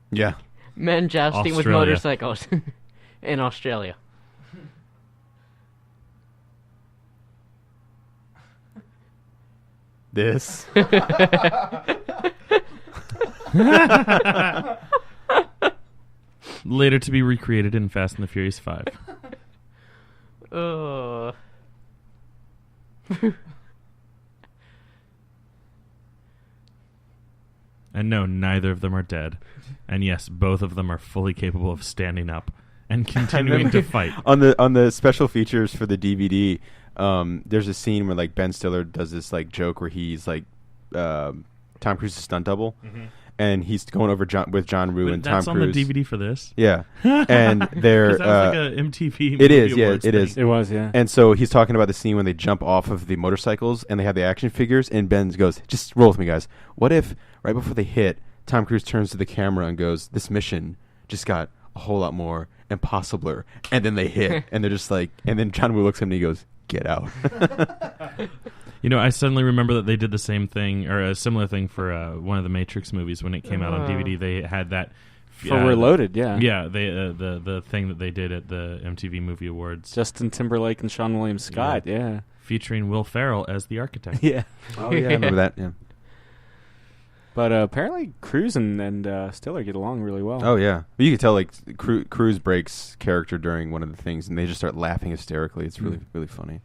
Yeah. Men jousting with Australia. motorcycles in Australia. This. Later to be recreated in Fast and the Furious 5. And no, neither of them are dead. And yes, both of them are fully capable of standing up and continuing to fight. On the special features for the DVD, there's a scene where like Ben Stiller does this like joke where he's like Tom Cruise's stunt double, and he's going over with John Woo and Tom That's Cruise. on the DVD for this? Yeah, and they're 'Cause that was like a MTV it Movie is, yeah, Awards it thing. is. It was, yeah. And so he's talking about the scene when they jump off of the motorcycles and they have the action figures, and Ben goes, just roll with me, guys. What if, right before they hit, Tom Cruise turns to the camera and goes, this mission just got a whole lot more impossibler. And then they hit, and they're just like, and then John Woo looks at him and he goes, get out. You know, I suddenly remember that they did the same thing, or a similar thing for one of the Matrix movies when it came out on DVD. They had that For Reloaded, yeah. Yeah, they the thing that they did at the MTV Movie Awards. Justin Timberlake and Sean William Scott, yeah. Featuring Will Ferrell as the architect. Yeah. Oh, yeah, I remember that, yeah. But apparently Cruise and Stiller get along really well. Oh, yeah. But you can tell, like, Cruise breaks character during one of the things, and they just start laughing hysterically. It's really, really funny.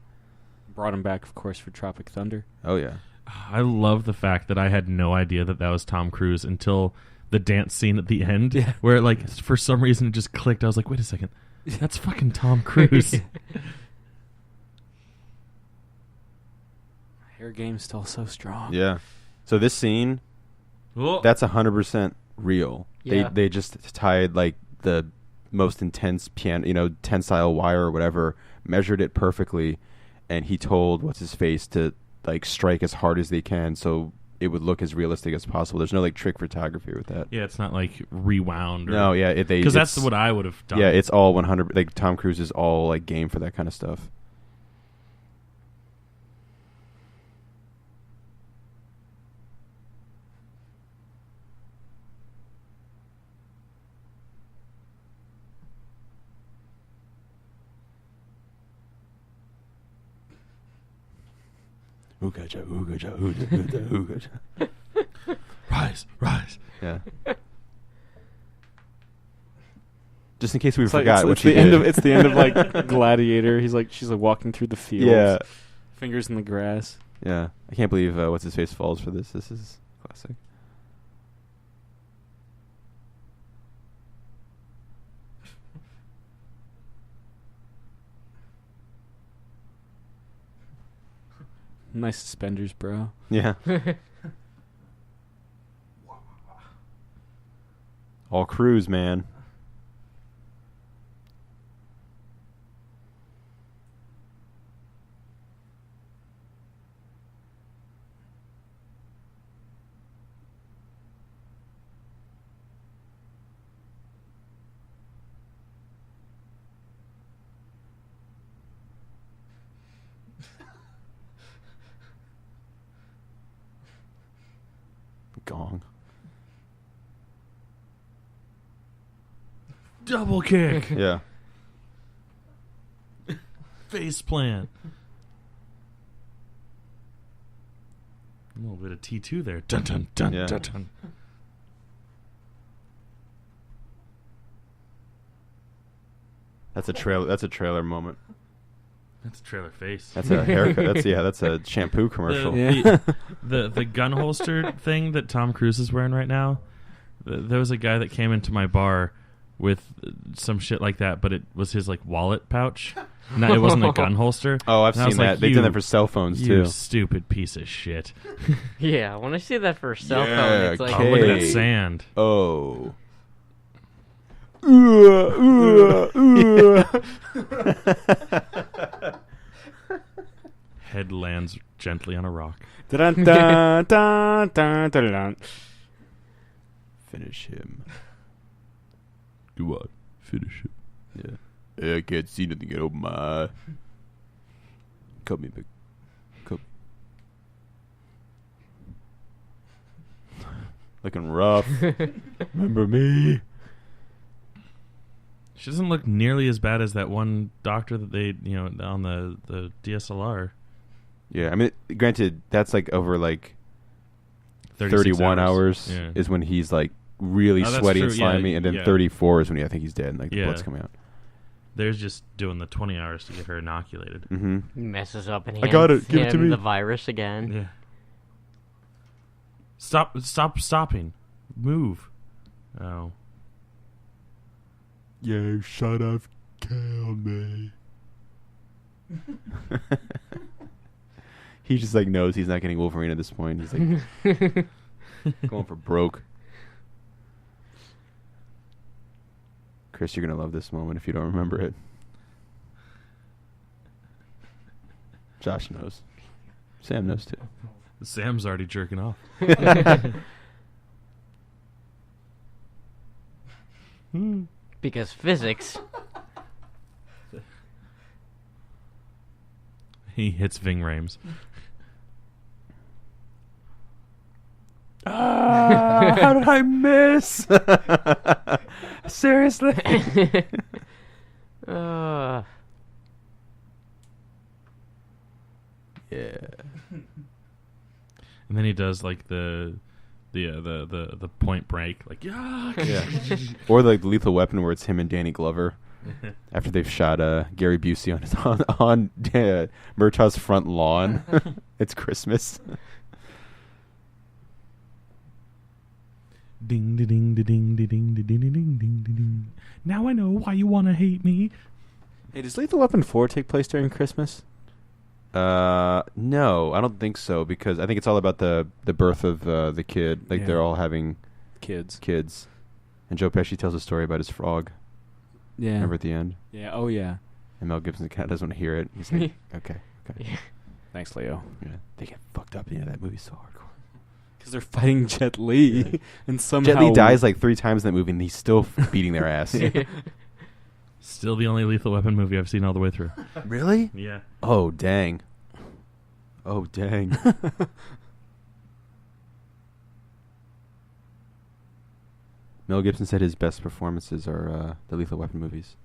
Brought him back, of course, for Tropic Thunder. Oh, yeah. I love the fact that I had no idea that was Tom Cruise until the dance scene at the end, where, like, for some reason it just clicked. I was like, wait a second. That's fucking Tom Cruise. Hair game's still so strong. Yeah. So this scene... That's 100% real. Yeah. They just tied like the most intense piano, tensile wire or whatever, measured it perfectly, and he told what's his face to like strike as hard as they can so it would look as realistic as possible. There's no like trick photography with that. Yeah, it's not like rewound. No, yeah, because that's what I would have done. Yeah, it's all 100. Like Tom Cruise is all like game for that kind of stuff. Rise. Yeah. Just in case we It's forgot like, what it's she the did. end of it's the end of like Gladiator. She's like walking through the fields. Yeah. Fingers in the grass. Yeah. I can't believe what's his face falls for this. This is classic. Nice suspenders, bro. Yeah. All Cruise, man. Gong. Double kick. Yeah. Face plant. A little bit of T2 there. Dun dun dun Yeah. dun dun. That's a trailer moment. That's a trailer face. That's a haircut. That's a shampoo commercial. The gun holster thing that Tom Cruise is wearing right now. There was a guy that came into my bar with some shit like that, but it was his like wallet pouch. No, it wasn't a gun holster. Oh, I've seen that. Like, They've done that for cell phones you too. Stupid piece of shit. Yeah, when I see that for a cell Yeah, phone, it's like, Oh, look at that Hey. sand. Oh. Head lands gently on a rock. Dun, dun, dun, dun, dun, dun. Finish him. Do what? Finish it. Yeah. I can't see nothing. I open my eye. Cut me, big. Cut. Looking rough. Remember me? She doesn't look nearly as bad as that one doctor that they, on the DSLR. Yeah, I mean, granted, that's like over like 36 31 hours Yeah. is when he's like really Oh, that's sweaty true, and yeah, slimy, and then yeah. 34 is when I think he's dead and like the Yeah. blood's coming out. They're just doing the 20 hours to get her inoculated. Mm-hmm. messes up and I got it. Give it to him me. the virus again. Yeah. Stopping. Move. Oh. You should have killed me. He just like knows he's not getting Wolverine at this point. He's like going for broke. Chris, you're gonna love this moment if you don't remember it. Josh knows. Sam knows too. Sam's already jerking off. Because physics. He hits Ving Rhames. How did I miss? Seriously? uh, Yeah. And then he does like the Point Break, like Yeah. Or like the Lethal Weapon, where it's him and Danny Glover after they've shot Gary Busey on his on Murtaugh's front lawn. It's Christmas. Ding ding ding ding ding ding ding ding ding ding ding. Now I know why you want to hate me. Hey, does Lethal Weapon 4 take place during Christmas? No, I don't think so, because I think it's all about the birth of the kid. Like they're all having kids, and Joe Pesci tells a story about his frog. Yeah, remember at the end? Yeah. Oh yeah. And Mel Gibson kind of doesn't want to hear it. He's like, okay. Yeah. Thanks, Leo. Yeah, they get fucked up. That movie's so hardcore. Because they're fighting Jet Li, and somehow Jet Li dies like 3 times in that movie, and he's still beating their ass. Still the only Lethal Weapon movie I've seen all the way through. Really? Yeah. Oh dang. Mel Gibson said his best performances are the Lethal Weapon movies.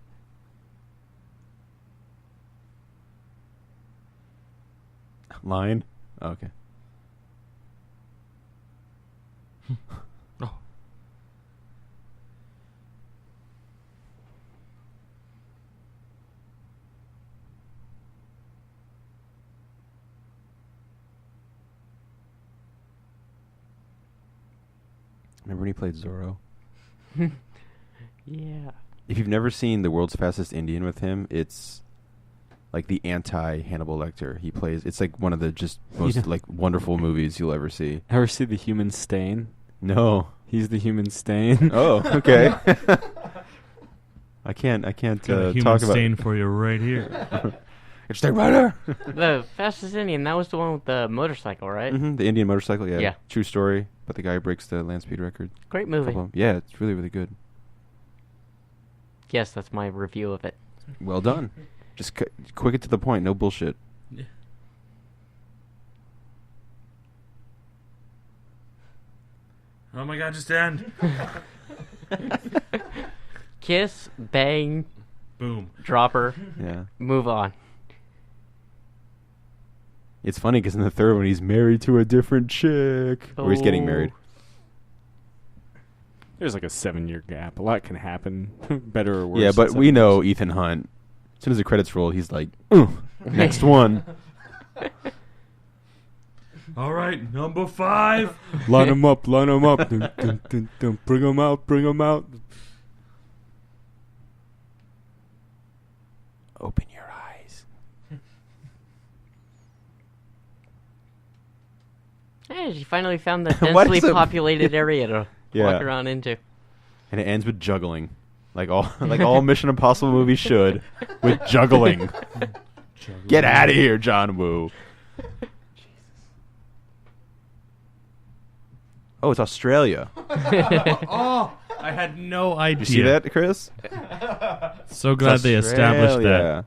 Line? Oh, okay. Oh. Remember when he played Zorro? Yeah. If you've never seen The World's Fastest Indian with him, it's like the anti-Hannibal Lecter. He plays... It's like one of the just most like wonderful movies you'll ever see. Ever see The Human Stain? No. He's the human stain. Oh, okay. I can't Got a human talk about stain for you right here. It's the runner. The Fastest Indian, that was the one with the motorcycle, right? Mm-hmm, the Indian motorcycle, yeah. Yeah. True story, but the guy who breaks the land speed record. Great movie. Yeah, it's really, really good. Yes, that's my review of it. Well done. Just quick and to the point, no bullshit. Yeah. Oh my god, just end. Kiss, bang, Boom. dropper, Yeah. move on. It's funny because in the third one, he's married to a different chick. Or he's getting married. There's like a 7-year gap. A lot can happen, better or worse. Yeah, but we know Ethan Hunt. As soon as the credits roll, he's like, next one. All right, number 5. Line them up. Dun, dun, dun, dun. Bring them out. Open your eyes. Hey, she finally found the What densely is a- populated area to Yeah. walk around into. And it ends with juggling. Like all Mission Impossible movies should. With juggling. Get out of here, John Woo. Oh, it's Australia. Oh, I had no idea. You see that, Chris? So glad they established that. Australia.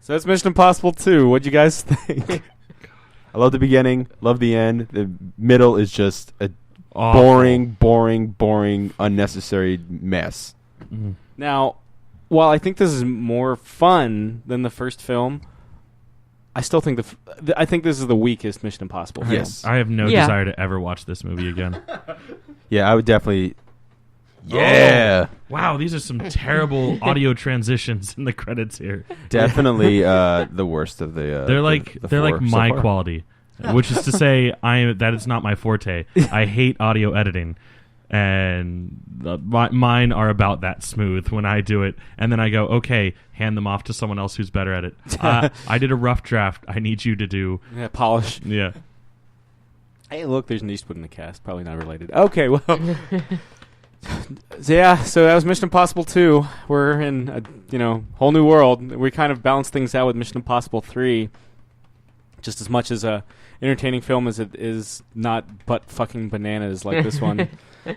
So that's Mission Impossible 2. What'd you guys think? I love the beginning, love the end. The middle is just a Awful. boring, unnecessary mess. Mm. Now, while I think this is more fun than the first film, I still think I think this is the weakest Mission Impossible film. Yes. I have no Yeah. desire to ever watch this movie again. Yeah, I would definitely... Yeah. Wow, these are some terrible audio transitions in the credits here. Definitely the worst of the... They're like the four so my far. quality, which is to say, that is not my forte. I hate audio editing, and mine are about that smooth when I do it, and then I go, okay, hand them off to someone else who's better at it. I did a rough draft. I need you to do. Yeah, polish. Yeah. Hey, look, there's an Eastwood in the cast. Probably not related. Okay, well... So that was Mission Impossible 2. We're in a whole new world. We kind of balance things out with Mission Impossible 3. Just as much as a entertaining film as it is not butt fucking bananas like this one.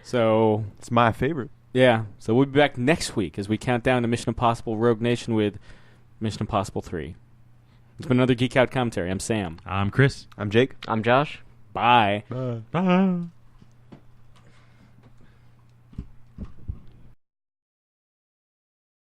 So It's my favorite. yeah. So we'll be back next week as we count down to Mission Impossible Rogue Nation with Mission Impossible 3. It's been another Geek Out commentary. I'm Sam. I'm Chris. I'm Jake. I'm Josh. Bye. Bye.